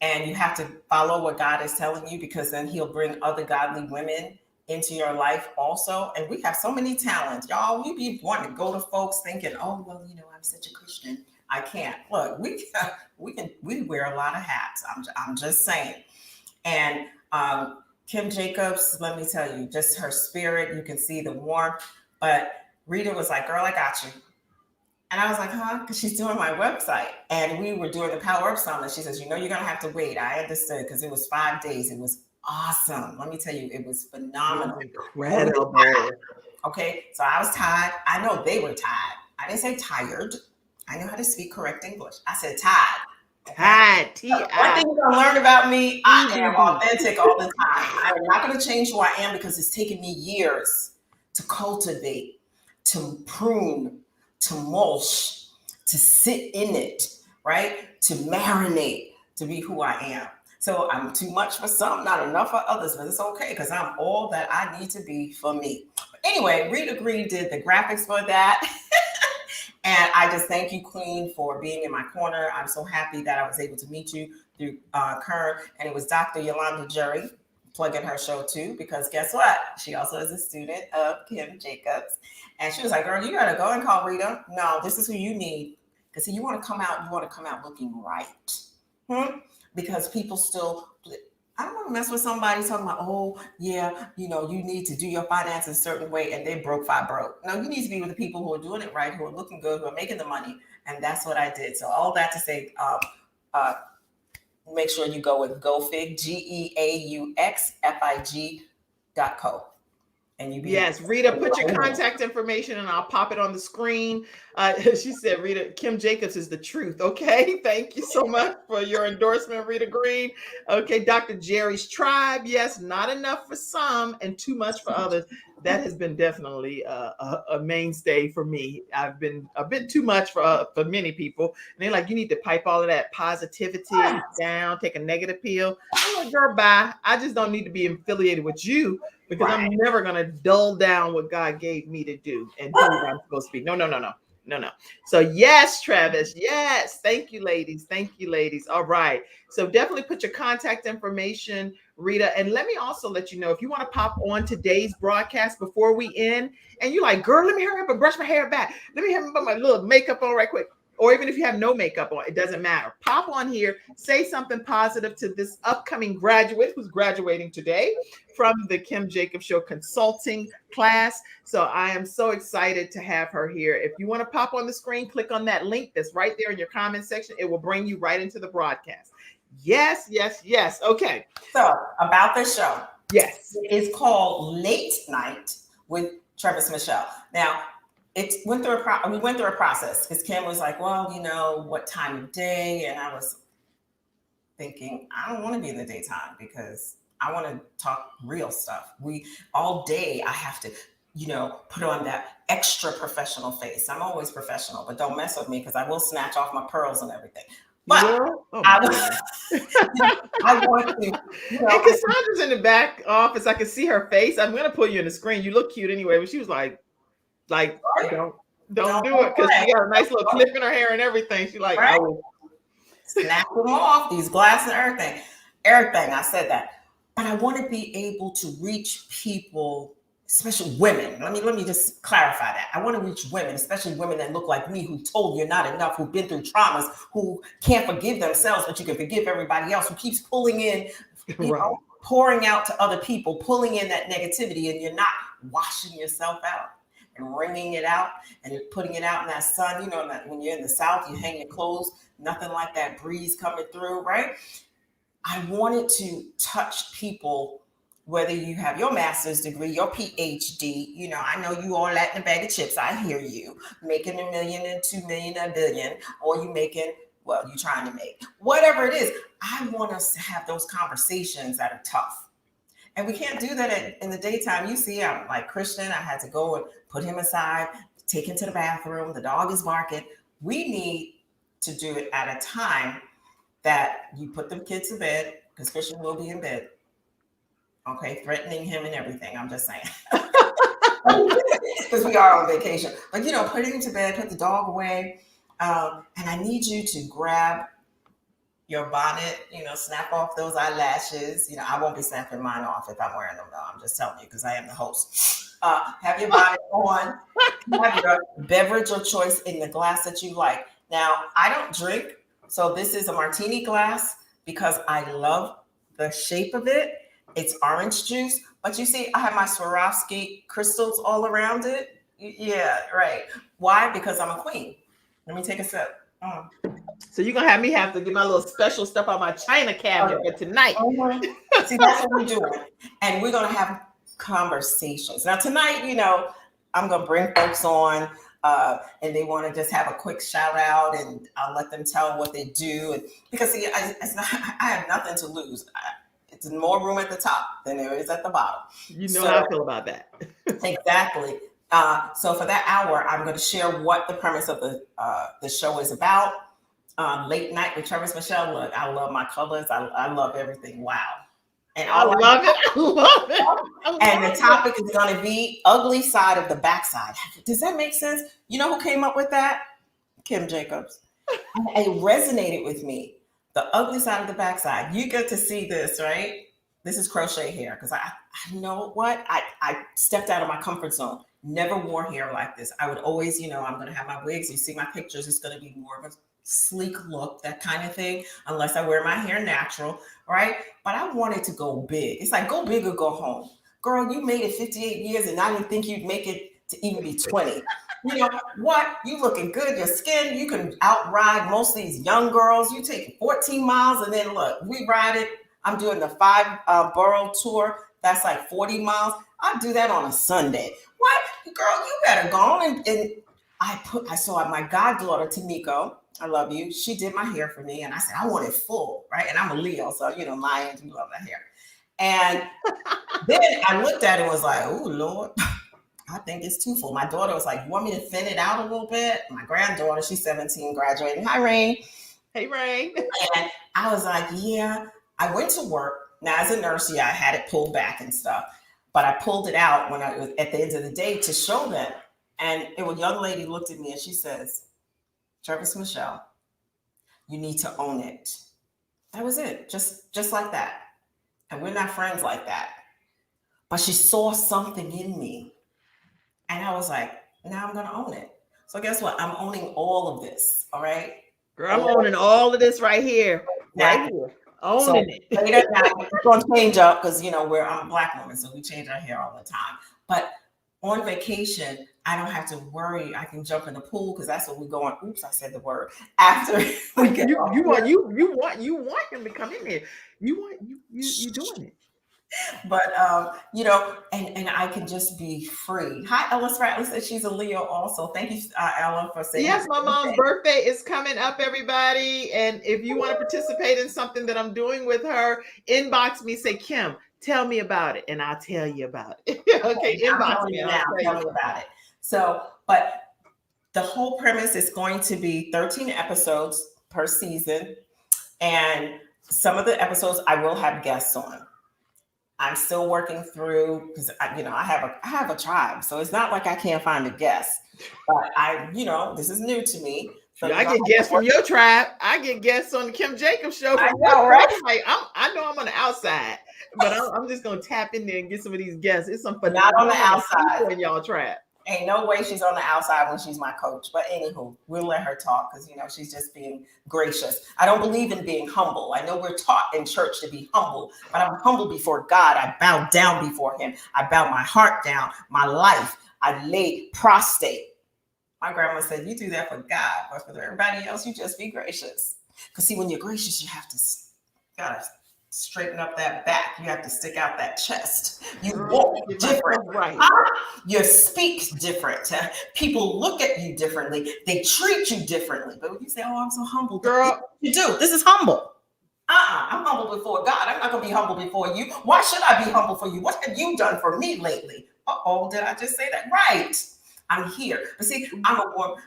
and you have to follow what God is telling you, because then he'll bring other godly women into your life also. And we have so many talents, y'all. We be wanting to go to folks thinking, oh, well, I'm such a Christian, I can't. Look, we wear a lot of hats. I'm just saying. And Kim Jacobs, let me tell you, just her spirit, you can see the warmth. But Rita was like, girl, I got you. And I was like, huh? Because she's doing my website. And we were doing the Power Up Summit. She says, you're going to have to wait. I understood, because it was 5 days. It was awesome. Let me tell you, it was phenomenal. Incredible. Okay, so I was tired. I know they were tired. I didn't say tired. I know how to speak correct English. I said tired. Tide, One T-I. thing you're gonna learn about me, I am authentic all the time. I am not gonna change who I am because it's taken me years to cultivate, to prune, to mulch, to sit in it, right? To marinate, to be who I am. So I'm too much for some, not enough for others, but it's okay because I'm all that I need to be for me. But anyway, Rita Green did the graphics for that. And I just thank you, Queen, for being in my corner. I'm so happy that I was able to meet you through Kern. And it was Dr. Yolanda Jerry, plugging her show too, because guess what? She also is a student of Kim Jacobs. And she was like, girl, you got to go and call Rita. No, this is who you need. Because you want to come out looking right. Because people still, I don't want to mess with somebody talking about, oh, yeah, you need to do your finances a certain way and they broke. No, you need to be with the people who are doing it right, who are looking good, who are making the money. And that's what I did. So all that to say, make sure you go with GoFig, GeauxFig.co. And you be Yes, Rita, put your contact information and I'll pop it on the screen. She said, Rita, Kim Jacobs is the truth. Okay, thank you so much for your endorsement, Rita Green. Okay, Dr. Jerry's Tribe. Yes, not enough for some and too much for others. That has been definitely a mainstay for me. I've been a bit too much for many people. And they're like, you need to pipe all of that positivity down, take a negative pill. I'm like, girl, bye. I just don't need to be affiliated with you. Because I'm never going to dull down what God gave me to do and who I'm supposed to be. No. So yes, Travis. Yes. Thank you, ladies. All right. So definitely put your contact information, Rita. And let me also let you know, if you want to pop on today's broadcast before we end and you're like, girl, let me hurry up and brush my hair back. Let me have my little makeup on right quick. Or even if you have no makeup on, it doesn't matter. Pop on here, say something positive to this upcoming graduate who's graduating today from the Kim Jacobs Show consulting class. So I am so excited to have her here. If you want to pop on the screen, click on that link that's right there in your comment section. It will bring you right into the broadcast. Yes. Okay. So about the show. Yes. It's called Late Night with TrevisMichelle. Now, we went through a process because Kim was like, well, what time of day? And I was thinking, I don't want to be in the daytime because I want to talk real stuff. All day I have to, put on that extra professional face. I'm always professional, but don't mess with me because I will snatch off my pearls and everything. But I want to. And Cassandra's in the back office. I can see her face. I'm going to put you in the screen. You look cute anyway. But she was like, don't do it because she got a nice little clip in her hair and everything. She's like, I will snap them off, these glasses and everything. I said that, but I want to be able to reach people, especially women. Let me just clarify that. I want to reach women, especially women that look like me, who told you're not enough, who've been through traumas, who can't forgive themselves, but you can forgive everybody else, who keeps pulling in, pouring out to other people, pulling in that negativity, and you're not washing yourself out and wringing it out and putting it out in that sun. That when you're in the South, you hang your clothes, nothing like that breeze coming through, right? I wanted to touch people, whether you have your master's degree, your PhD, I know you all that in a bag of chips. I hear you making $1 million and $2 million, $1 billion, or you making, you're trying to make whatever it is. I want us to have those conversations that are tough. And we can't do that in the daytime. You see, I'm like Christian. I had to go and put him aside, take him to the bathroom. The dog is barking. We need to do it at a time that you put the kids to bed, because Christian will be in bed. Okay, threatening him and everything. I'm just saying. Because we are on vacation. But, putting him to bed, put the dog away. And I need you to grab your bonnet, snap off those eyelashes. I won't be snapping mine off if I'm wearing them, though. I'm just telling you because I am the host. Have your bonnet on. Have your beverage of choice in the glass that you like. Now, I don't drink, so this is a martini glass because I love the shape of it. It's orange juice, but you see, I have my Swarovski crystals all around it. Yeah, right. Why? Because I'm a queen. Let me take a sip. So you're going to have me have to get my little special stuff out my china cabinet for tonight. See, that's what we're doing. And we're going to have conversations. Now, tonight, I'm going to bring folks on and they want to just have a quick shout out, and I'll let them tell what they do. And because see, I have nothing to lose. It's more room at the top than there is at the bottom. You know how I feel about that. Exactly. So for that hour, I'm going to share what the premise of the show is about. Late night with TrevisMichelle. Look, I love my colors. I love everything. Wow. And I love it. I love it. And the topic is going to be ugly side of the backside. Does that make sense? You know who came up with that? Kim Jacobs. It resonated with me. The ugly side of the backside. You get to see this, right? This is crochet hair because I know what? I stepped out of my comfort zone. Never wore hair like this. I would always, I'm going to have my wigs. You see my pictures. It's going to be more of a sleek look, that kind of thing, unless I wear my hair natural, right? But I wanted to go big. It's like, go big or go home. Girl, you made it 58 years and I didn't think you'd make it to even be 20. You know what? You looking good. Your skin, you can outride most of these young girls. You take 14 miles and then look, we ride it. I'm doing the 5 borough tour. That's like 40 miles. I'll do that on a Sunday. What? Girl, you better go on. And I saw my goddaughter, Tamiko. I love you. She did my hair for me. And I said, I want it full, right? And I'm a Leo. So, lions, we love that hair. And then I looked at it and was like, oh, Lord, I think it's too full. My daughter was like, you want me to thin it out a little bit? My granddaughter, she's 17, graduating. Hi, Rain. Hey, Rain. And I was like, yeah. I went to work. Now, as a nurse, I had it pulled back and stuff. But I pulled it out when I was at the end of the day to show them. And a young lady looked at me and she says, TrevisMichelle, you need to own it. That was it. Just like that. And we're not friends like that. But she saw something in me. And I was like, now I'm going to own it. So guess what? I'm owning all of this. All right. Girl, I'm owning all of this right here. Right here. Owning it. Later, now, it's going to change up because, I'm a Black woman. So we change our hair all the time. But on vacation, I don't have to worry. I can jump in the pool because that's what we're going. Oops, I said the word. After we get you want him to come in here. You doing it. But and I can just be free. Hi, Ella Spratley said she's a Leo also. Thank you, Ella, for saying yes, my mom's birthday is coming up, everybody. And if you want to participate in something that I'm doing with her, inbox me, say, Kim, tell me about it, and I'll tell you about it. Okay, inbox me now. Tell me about it. So, but the whole premise is going to be 13 episodes per season. And some of the episodes I will have guests on. I'm still working through because I have a tribe. So it's not like I can't find a guest. But this is new to me. So I get guests from your tribe. I get guests on the Kim Jacobs show. I know, right? I know I'm on the outside, but I'm just gonna tap in there and get some of these guests. It's some not on the outside in y'all tribe. Ain't no way she's on the outside when she's my coach. But anywho, we'll let her talk because, she's just being gracious. I don't believe in being humble. I know we're taught in church to be humble, but I'm humble before God. I bow down before him. I bow my heart down, my life. I lay prostrate. My grandma said, you do that for God, but for everybody else, you just be gracious. Because see, when you're gracious, you have to gotta straighten up that back. You have to stick out that chest. You walk different. Right. You speak different. People look at you differently. They treat you differently. But when you say, oh, I'm so humble. Girl, you do. This is humble. I'm humble before God. I'm not going to be humble before you. Why should I be humble for you? What have you done for me lately? Uh-oh, did I just say that? Right. I'm here. But see, I'm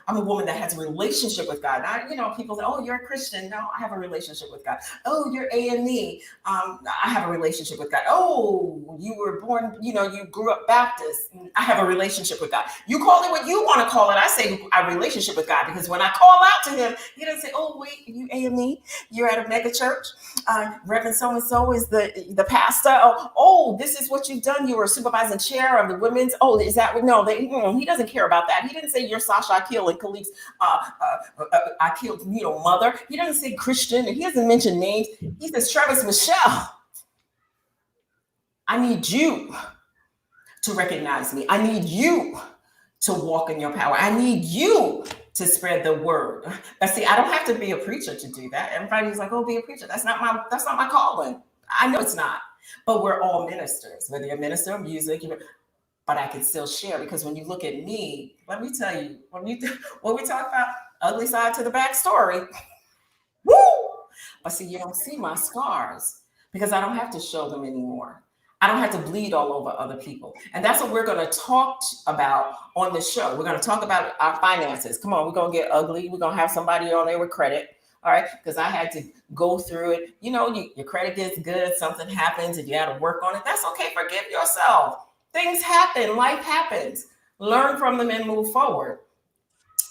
a woman that has a relationship with God. Now, people say, oh, you're a Christian. No, I have a relationship with God. Oh, you're AM EST. I have a relationship with God. Oh, you were born, you grew up Baptist. I have a relationship with God. You call it what you want to call it. I say a relationship with God because when I call out to him, he doesn't say, oh, wait, you AM EST? You're at a mega church? Reverend so-and-so is the pastor. Oh, this is what you've done. You were a supervising chair of the women's. Oh, is that? No, he doesn't care about that. He didn't say you're Sasha Akil and Khalif's Akil's mother. He doesn't say Christian and he doesn't mention names. He says TrevisMichelle. I need you to recognize me. I need you to walk in your power. I need you to spread the word. But see, I don't have to be a preacher to do that. Everybody's like, oh, be a preacher. That's not my calling. I know it's not. But we're all ministers, whether you're a minister of music, but I can still share, because when you look at me, let me tell you, when we talk about ugly side to the backstory, woo! But see, you don't see my scars because I don't have to show them anymore. I don't have to bleed all over other people. And that's what we're going to talk about on the show. We're going to talk about our finances. Come on, we're going to get ugly. We're going to have somebody on there with credit. All right. Because I had to go through it. You know, your credit gets good. Something happens and you got to work on it. That's okay. Forgive yourself. Things happen. Life happens. Learn from them and move forward.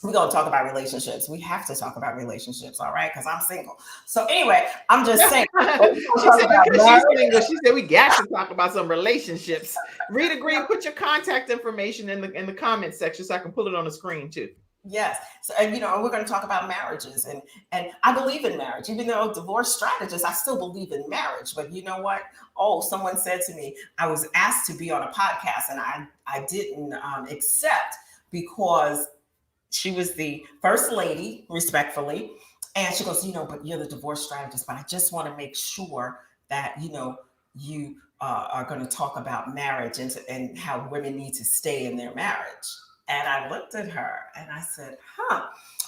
We're going to talk about relationships. We have to talk about relationships, all right? Because I'm single. So anyway, I'm just saying. She said we got to talk about some relationships. Rita Green, put your contact information in the comment section so I can pull it on the screen too. Yes. So, and we're going to talk about marriages, and I believe in marriage. Even though divorce strategist, I still believe in marriage. But you know what? Oh, someone said to me, I was asked to be on a podcast, and I didn't accept because she was the first lady, respectfully. And she goes, but you're the divorce strategist, but I just want to make sure that, you are going to talk about marriage and how women need to stay in their marriage. And I looked at her and I said,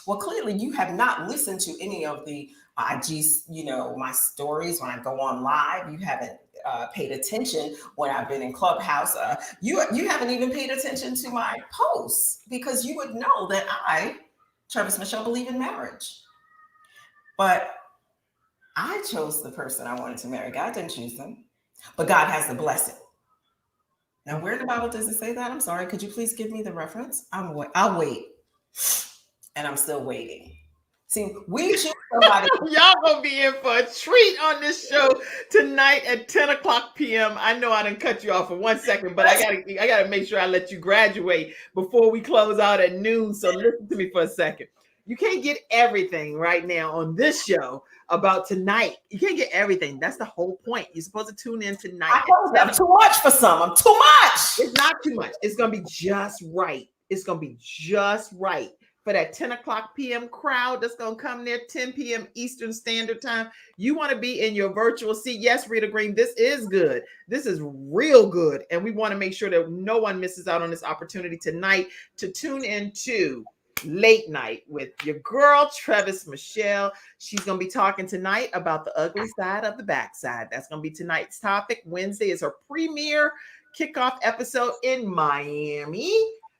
well, clearly you have not listened to any of the IGs, my stories when I go on live. You haven't paid attention when I've been in Clubhouse. You haven't even paid attention to my posts, because you would know that I, TrevisMichelle, believe in marriage. But I chose the person I wanted to marry. God didn't choose them, but God has the blessing. Now, where in the Bible does it say that? I'm sorry. Could you please give me the reference? I'll wait. And I'm still waiting. See, we choose somebody. Y'all gonna be in for a treat on this show tonight at 10 o'clock p.m. I know I didn't cut you off for 1 second, but I gotta make sure I let you graduate before we close out at noon. So listen to me for a second. You can't get everything right now on this show about tonight. You can't get everything. That's the whole point. You're supposed to tune in tonight. I'm too much for some. I'm too much. It's not too much. It's gonna be just right. It's gonna be just right. For that 10 o'clock p.m. crowd that's going to come there, 10 p.m. Eastern Standard Time. You want to be in your virtual seat. Yes, Rita Green, this is good. This is real good. And we want to make sure that no one misses out on this opportunity tonight to tune into Late Night with your girl, TrevisMichelle. She's going to be talking tonight about the ugly side of the backside. That's going to be tonight's topic. Wednesday is her premiere kickoff episode in Miami.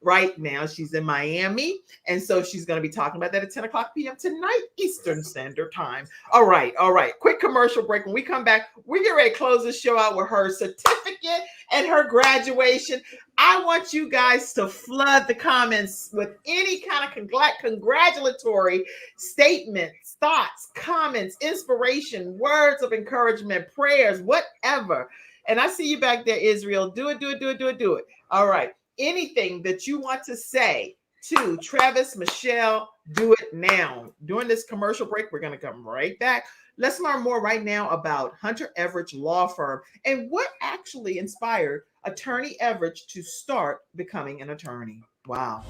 Right now, she's in Miami. And so she's going to be talking about that at 10 o'clock p.m. tonight, Eastern Standard Time. All right. Quick commercial break. When we come back, we get ready to close the show out with her certificate and her graduation. I want you guys to flood the comments with any kind of congratulatory statements, thoughts, comments, inspiration, words of encouragement, prayers, whatever. And I see you back there, Israel. Do it. All right. Anything that you want to say to TrevisMichelle, do it now. During this commercial break, we're going to come right back. Let's learn more right now about Hunter Everidge Law Firm and what actually inspired Attorney Everidge to start becoming an attorney. Wow.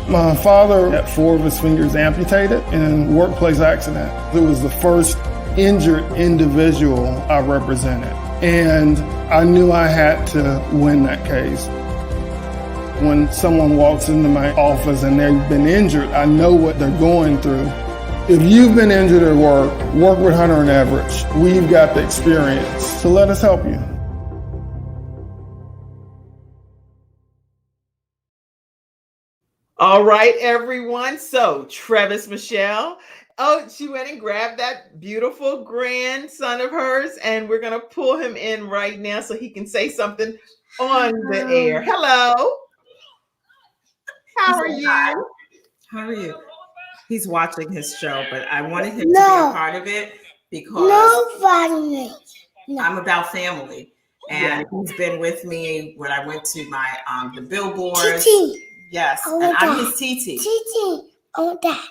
My father had 4 of his fingers amputated in a workplace accident. It was the first injured individual I represented, and I knew I had to win that case. When someone walks into my office and they've been injured, I know what they're going through. If you've been injured at work with Hunter and Everidge. We've got the experience, so let us help you. All right, everyone. So TrevisMichelle, she went and grabbed that beautiful grandson of hers, and we're going to pull him in right now so he can say something on the air. Hello. How are you? How are you? He's watching his show, but I wanted him to be a part of it because I'm about family. And he's been with me when I went to my the billboards. Yes, and I'm his TT. Oh, that.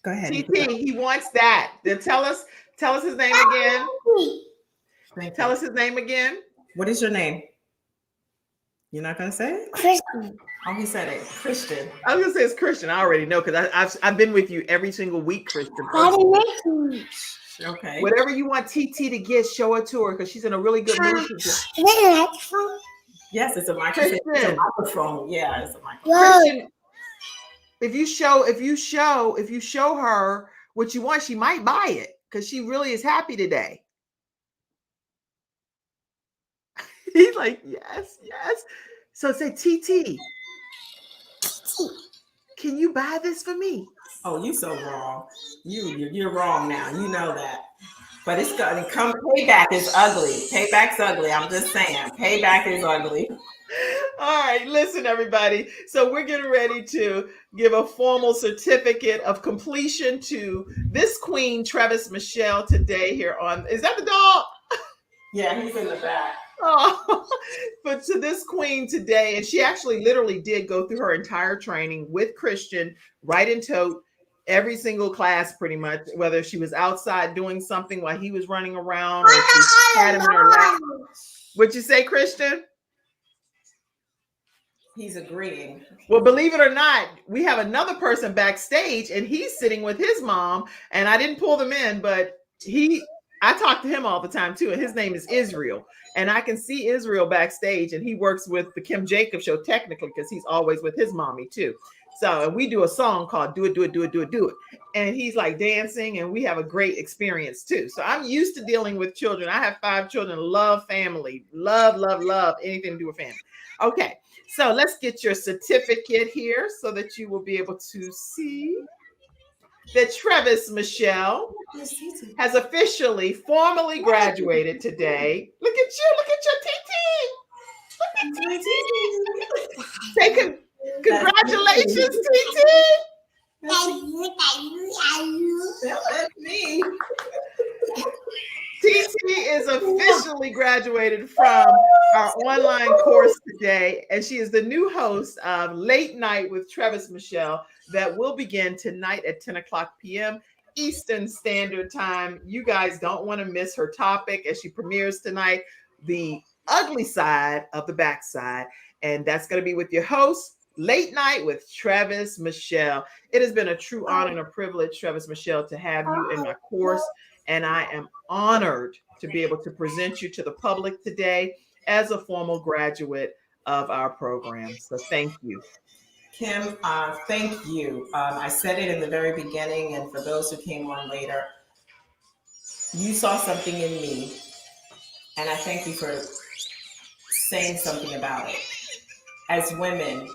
Go ahead. TT, he wants that. Then tell us his name again. Tell us his name again. What is your name? You're not gonna say it? Christian. Oh, he said it. Christian. I was gonna say it's Christian. I already know because I've been with you every single week, Christian. Okay. Whatever you want TT to get, show it to her because she's in a really good mood. Yes, it's a microphone. It's a Kristen. microphone. Yeah, it's a microphone. Kristen, if you show her what you want, she might buy it because she really is happy today. He's like, yes, yes. So say, TT, can you buy this for me? Oh, you so wrong. You're wrong now. You know that. But it's gonna come. Payback is ugly. Payback's ugly. I'm just saying. Payback is ugly. All right, listen, everybody. So we're getting ready to give a formal certificate of completion to this queen, TrevisMichelle, today here on. Is that the dog? Yeah, he's in the back. Oh, but to this queen today, and she actually literally did go through her entire training with Christian, right in tote, every single class pretty much, whether she was outside doing something while he was running around or she had him in her lap. What'd you say, Christian? He's agreeing. Well, believe it or not, we have another person backstage and he's sitting with his mom, and I didn't pull them in, but I talk to him all the time too, and his name is Israel. And I can see Israel backstage, and he works with the Kim Jacobs show technically because he's always with his mommy too. So, and we do a song called Do It, Do It, Do It, Do It, Do It. And he's like dancing, and we have a great experience too. So I'm used to dealing with children. I have 5 children, love family, love anything to do with family. Okay, so let's get your certificate here so that you will be able to see that TrevisMichelle has officially formally graduated today. Look at your TT. Look at TT. Say congratulations, TT. That's me. TT is officially graduated from our online course today, and she is the new host of Late Night with TrevisMichelle that will begin tonight at 10 o'clock p.m. Eastern Standard Time. You guys don't want to miss her topic as she premieres tonight, the ugly side of the backside, and that's going to be with your host, Late Night with TrevisMichelle. It has been a true honor and a privilege, TrevisMichelle, to have you in my course. And I am honored to be able to present you to the public today as a formal graduate of our program. So thank you. Kim, thank you. I said it in the very beginning, and for those who came on later, you saw something in me, and I thank you for saying something about it. As women,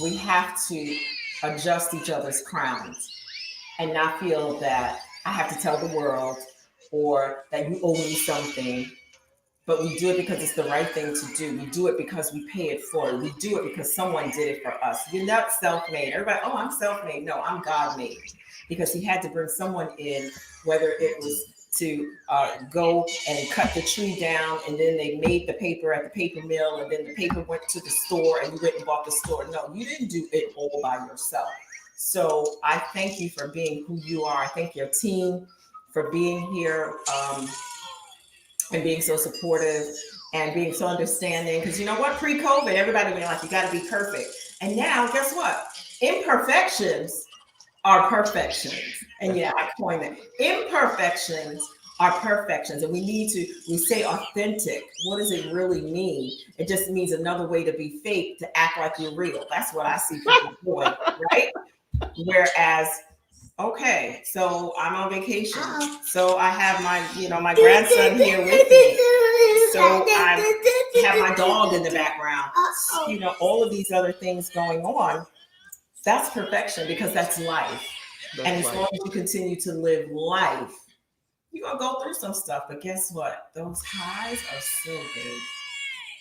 we have to adjust each other's crowns and not feel that I have to tell the world or that you owe me something, but we do it because it's the right thing to do. We do it because we pay it forward. We do it because someone did it for us. You're not self-made. Everybody, oh, I'm self-made. No, I'm God-made, because he had to bring someone in, whether it was to go and cut the tree down, and then they made the paper at the paper mill, and then the paper went to the store and you went and bought the store. No, you didn't do it all by yourself. So I thank you for being who you are. I thank your team for being here and being so supportive and being so understanding. Because you know what? Pre-COVID, everybody was like, you got to be perfect. And now, guess what? Imperfections are perfections. And yeah, I coined it. Imperfections are perfections. And we say authentic. What does it really mean? It just means another way to be fake, to act like you're real. That's what I see people doing, right? Whereas, okay, so I'm on vacation. So I have my grandson here with me. So I have my dog in the background. All of these other things going on. That's perfection, because that's life. And as long as you continue to live life, you're going to go through some stuff. But guess what? Those highs are so good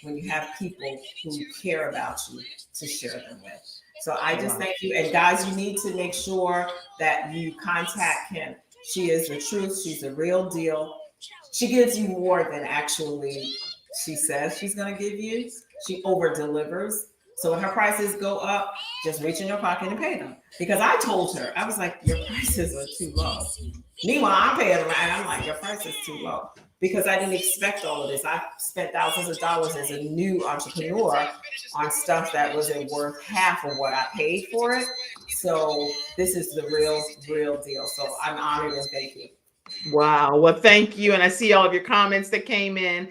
when you have people who care about you to share them with. So I just thank you. And guys, you need to make sure that you contact Kim. She is the truth. She's the real deal. She gives you more than actually she says she's going to give you. She over delivers. So when her prices go up, just reach in your pocket and pay them. Because I told her, I was like, your prices are too low. Meanwhile, I'm paying them, and I'm like, your price is too low. Because I didn't expect all of this. I spent thousands of dollars as a new entrepreneur on stuff that wasn't worth half of what I paid for it. So this is the real deal. So I'm honored and thank you. Wow. Well, thank you. And I see all of your comments that came in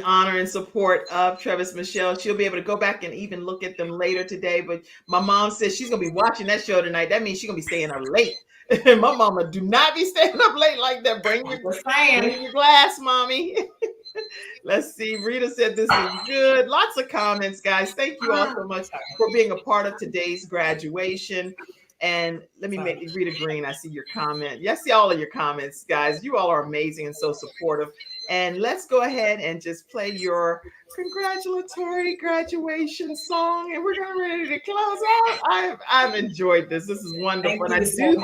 honor and support of TrevisMichelle. She'll be able to go back and even look at them later today. But my mom says she's going to be watching that show tonight. That means she's going to be staying up late. My mama do not be staying up late like that. Bring your glass, mommy. Let's see. Rita said this is good. Lots of comments, guys. Thank you all so much for being a part of today's graduation. And let me make Rita Green. I see your comment. Yes, see all of your comments, guys. You all are amazing and so supportive. And let's go ahead and just play your congratulatory graduation song. And we're ready to close out. I've enjoyed this. This is wonderful. And I do think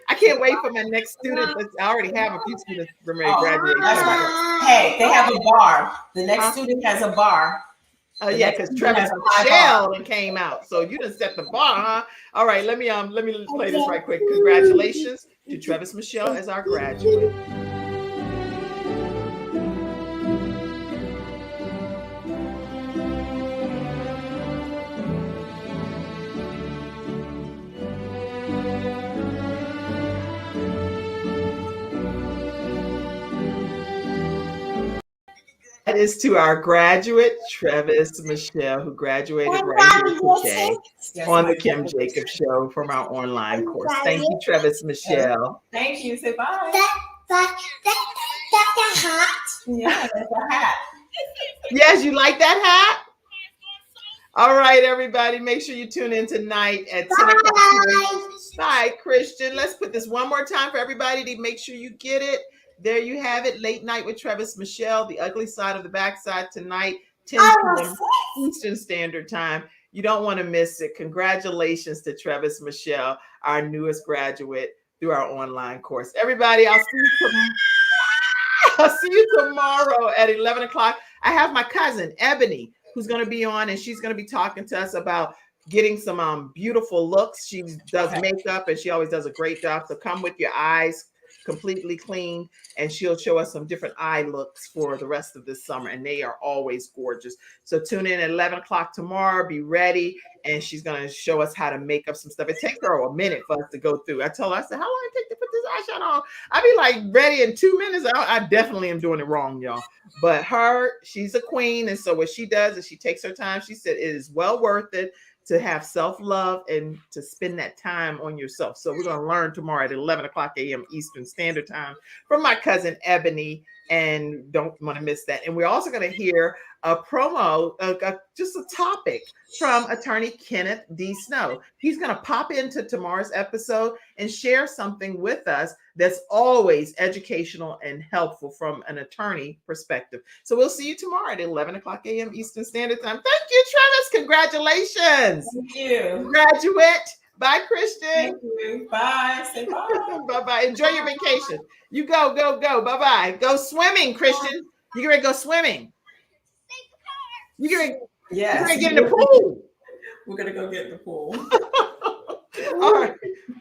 I can't wait for my next student. I already have a few students from ready to graduate. Hey, they have a bar. The next student has a bar. Yeah, because TrevisMichelle came out. So you done set the bar, huh? All right, let me play this right quick. Congratulations to TrevisMichelle as our graduate. That is to our graduate, TrevisMichelle, who graduated right here today on the Kim Jacobs Show from our online course. Thank you, TrevisMichelle. Thank you. Say bye. That's a hat. Yeah, that's a hat. Yes, you like that hat? All right, everybody, make sure you tune in tonight at 10 o'clock. Bye, Christian. Let's put this one more time for everybody to make sure you get it. There you have it. Late Night with TrevisMichelle, The Ugly Side of the Backside tonight, 10 p.m. Eastern Standard Time. You don't want to miss it. Congratulations to TrevisMichelle, our newest graduate through our online course. Everybody, I'll see you tomorrow at 11 o'clock. I have my cousin, Ebony, who's going to be on, and she's going to be talking to us about getting some beautiful looks. She does makeup, and she always does a great job. So come with your eyes completely clean, and she'll show us some different eye looks for the rest of this summer, and they are always gorgeous. So tune in at 11 o'clock tomorrow. Be ready, and she's going to show us how to make up some stuff. It takes her a minute for us to go through. I told her, I said, how long it take to put this eyeshadow on? I'll be like ready in 2 minutes. I definitely am doing it wrong, y'all. But she's a queen, and so what she does is she takes her time. She said it is well worth it to have self-love and to spend that time on yourself. So we're going to learn tomorrow at 11 o'clock a.m. Eastern Standard Time from my cousin Ebony, and don't want to miss that. And we're also going to hear a promo, just a topic from attorney Kenneth D. Snow. He's going to pop into tomorrow's episode and share something with us that's always educational and helpful from an attorney perspective. So we'll see you tomorrow at 11 o'clock a.m. Eastern Standard Time. Thank you, Trevis. Congratulations. Thank you. Graduate. Bye, Christian. Thank you. Bye. Say bye. Bye-bye. Enjoy your vacation. You go. Bye-bye. Go swimming, Christian. You ready to go swimming? You ready to get in the pool? We're going to go get in the pool. All right.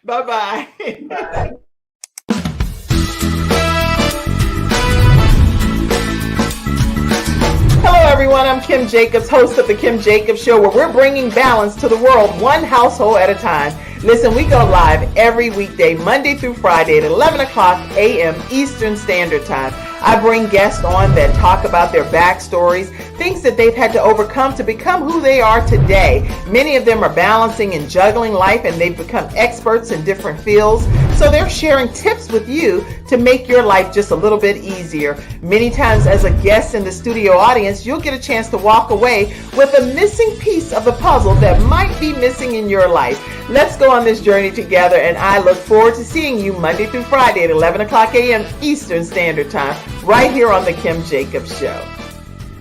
Bye-bye. Bye. Hello, everyone. I'm Kim Jacobs, host of The Kim Jacobs Show, where we're bringing balance to the world one household at a time. Listen, we go live every weekday, Monday through Friday at 11 o'clock a.m. Eastern Standard Time. I bring guests on that talk about their backstories, things that they've had to overcome to become who they are today. Many of them are balancing and juggling life, and they've become experts in different fields. So they're sharing tips with you to make your life just a little bit easier. Many times as a guest in the studio audience, you'll get a chance to walk away with a missing piece of the puzzle that might be missing in your life. Let's go on this journey together, and I look forward to seeing you Monday through Friday at 11 o'clock a.m. Eastern Standard Time, right here on The Kim Jacobs Show.